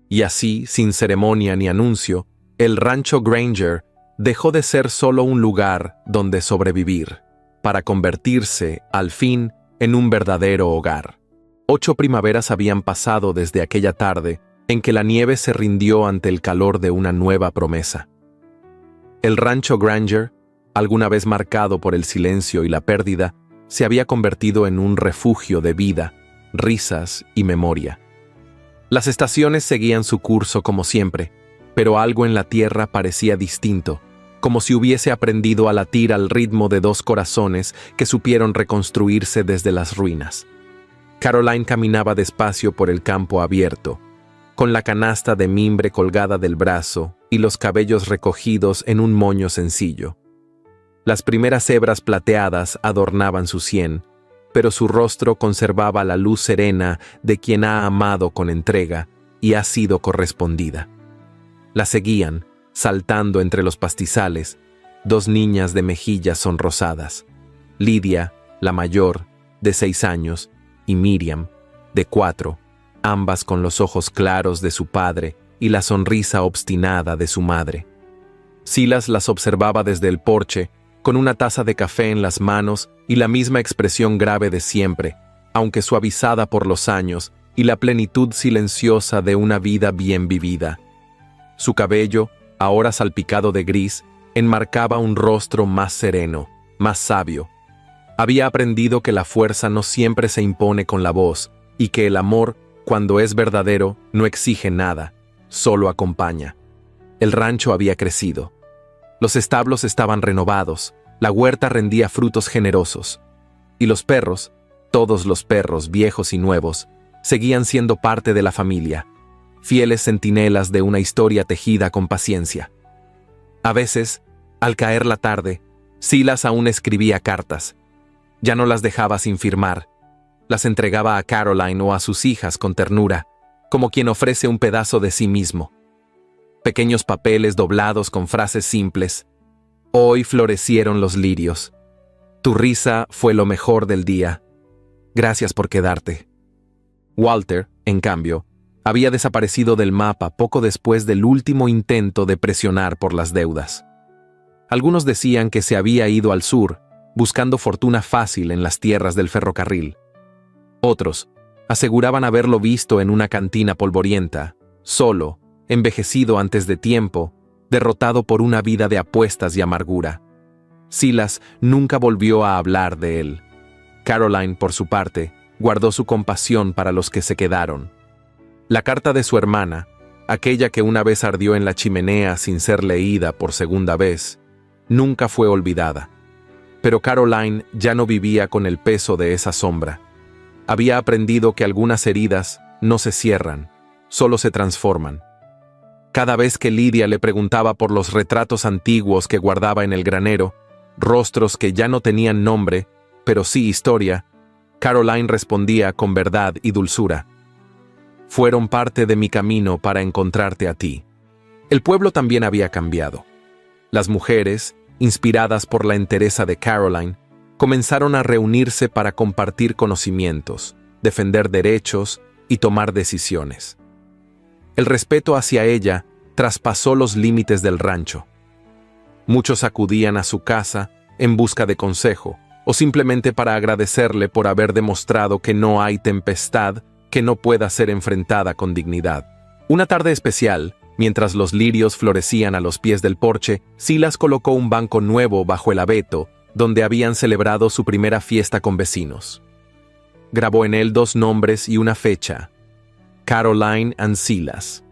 Y así, sin ceremonia ni anuncio, el rancho Granger dejó de ser solo un lugar donde sobrevivir, para convertirse, al fin, en un verdadero hogar. 8 primaveras habían pasado desde aquella tarde en que la nieve se rindió ante el calor de una nueva promesa. El rancho Granger, alguna vez marcado por el silencio y la pérdida, se había convertido en un refugio de vida, risas y memoria. Las estaciones seguían su curso como siempre, pero algo en la tierra parecía distinto, como si hubiese aprendido a latir al ritmo de 2 corazones que supieron reconstruirse desde las ruinas. Caroline caminaba despacio por el campo abierto, con la canasta de mimbre colgada del brazo y los cabellos recogidos en un moño sencillo. Las primeras hebras plateadas adornaban su sien, pero su rostro conservaba la luz serena de quien ha amado con entrega y ha sido correspondida. La seguían, saltando entre los pastizales, 2 niñas de mejillas sonrosadas: Lidia, la mayor, de 6 años, y Miriam, de 4, ambas con los ojos claros de su padre y la sonrisa obstinada de su madre. Silas las observaba desde el porche, con una taza de café en las manos y la misma expresión grave de siempre, aunque suavizada por los años y la plenitud silenciosa de una vida bien vivida. Su cabello, ahora salpicado de gris, enmarcaba un rostro más sereno, más sabio. Había aprendido que la fuerza no siempre se impone con la voz y que el amor, cuando es verdadero, no exige nada, solo acompaña. El rancho había crecido. Los establos estaban renovados, la huerta rendía frutos generosos, y los perros, todos los perros, viejos y nuevos, seguían siendo parte de la familia, fieles centinelas de una historia tejida con paciencia. A veces, al caer la tarde, Silas aún escribía cartas. Ya no las dejaba sin firmar. Las entregaba a Caroline o a sus hijas con ternura, como quien ofrece un pedazo de sí mismo. Pequeños papeles doblados con frases simples: hoy florecieron los lirios. Tu risa fue lo mejor del día. Gracias por quedarte. Walter, en cambio, había desaparecido del mapa poco después del último intento de presionar por las deudas. Algunos decían que se había ido al sur, buscando fortuna fácil en las tierras del ferrocarril. Otros aseguraban haberlo visto en una cantina polvorienta, solo, envejecido antes de tiempo, derrotado por una vida de apuestas y amargura. Silas nunca volvió a hablar de él. Caroline, por su parte, guardó su compasión para los que se quedaron. La carta de su hermana, aquella que una vez ardió en la chimenea sin ser leída por segunda vez, nunca fue olvidada. Pero Caroline ya no vivía con el peso de esa sombra. Había aprendido que algunas heridas no se cierran, solo se transforman. Cada vez que Lidia le preguntaba por los retratos antiguos que guardaba en el granero, rostros que ya no tenían nombre, pero sí historia, Caroline respondía con verdad y dulzura: fueron parte de mi camino para encontrarte a ti. El pueblo también había cambiado. Las mujeres, inspiradas por la entereza de Caroline, comenzaron a reunirse para compartir conocimientos, defender derechos y tomar decisiones. El respeto hacia ella traspasó los límites del rancho. Muchos acudían a su casa en busca de consejo o simplemente para agradecerle por haber demostrado que no hay tempestad que no pueda ser enfrentada con dignidad. Una tarde especial, mientras los lirios florecían a los pies del porche, Silas colocó un banco nuevo bajo el abeto, donde habían celebrado su primera fiesta con vecinos. Grabó en él 2 nombres y una fecha: Caroline and Silas.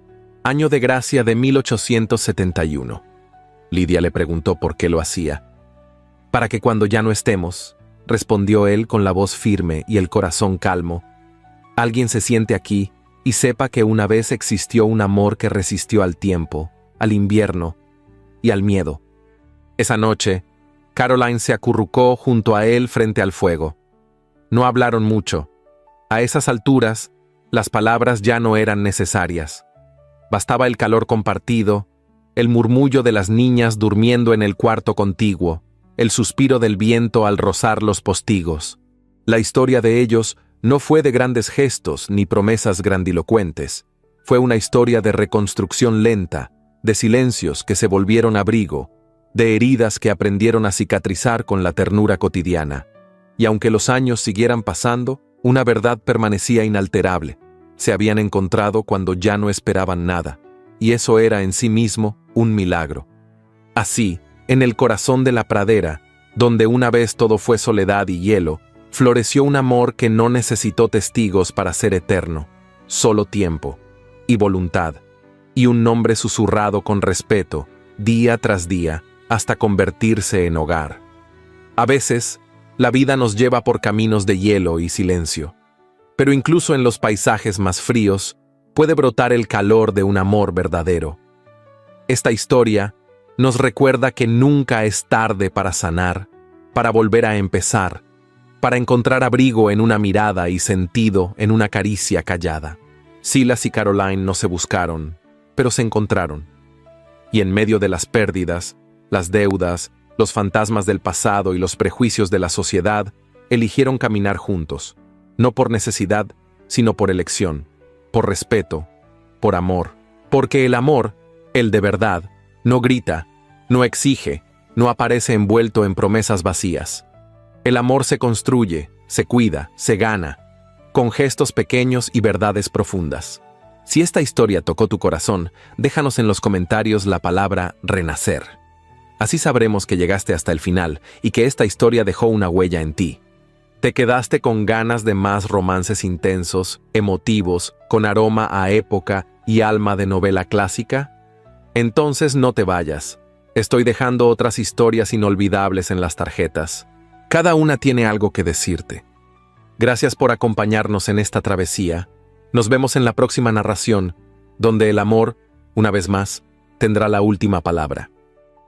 Año de gracia de 1871. Lidia le preguntó por qué lo hacía. Para que cuando ya no estemos, respondió él con la voz firme y el corazón calmo, alguien se siente aquí y sepa que una vez existió un amor que resistió al tiempo, al invierno y al miedo. Esa noche, Caroline se acurrucó junto a él frente al fuego. No hablaron mucho. A esas alturas, las palabras ya no eran necesarias. Bastaba el calor compartido, el murmullo de las niñas durmiendo en el cuarto contiguo, el suspiro del viento al rozar los postigos. La historia de ellos no fue de grandes gestos ni promesas grandilocuentes. Fue una historia de reconstrucción lenta, de silencios que se volvieron abrigo, de heridas que aprendieron a cicatrizar con la ternura cotidiana. Y aunque los años siguieran pasando, una verdad permanecía inalterable. Se habían encontrado cuando ya no esperaban nada, y eso era en sí mismo un milagro. Así, en el corazón de la pradera, donde una vez todo fue soledad y hielo, floreció un amor que no necesitó testigos para ser eterno, solo tiempo y voluntad, y un nombre susurrado con respeto, día tras día, hasta convertirse en hogar. A veces, la vida nos lleva por caminos de hielo y silencio, pero incluso en los paisajes más fríos puede brotar el calor de un amor verdadero. Esta historia nos recuerda que nunca es tarde para sanar, para volver a empezar, para encontrar abrigo en una mirada y sentido en una caricia callada. Silas y Caroline no se buscaron, pero se encontraron. Y en medio de las pérdidas, las deudas, los fantasmas del pasado y los prejuicios de la sociedad, eligieron caminar juntos, no por necesidad, sino por elección, por respeto, por amor. Porque el amor, el de verdad, no grita, no exige, no aparece envuelto en promesas vacías. El amor se construye, se cuida, se gana, con gestos pequeños y verdades profundas. Si esta historia tocó tu corazón, déjanos en los comentarios la palabra renacer. Así sabremos que llegaste hasta el final y que esta historia dejó una huella en ti. ¿Te quedaste con ganas de más romances intensos, emotivos, con aroma a época y alma de novela clásica? Entonces no te vayas. Estoy dejando otras historias inolvidables en las tarjetas. Cada una tiene algo que decirte. Gracias por acompañarnos en esta travesía. Nos vemos en la próxima narración, donde el amor, una vez más, tendrá la última palabra.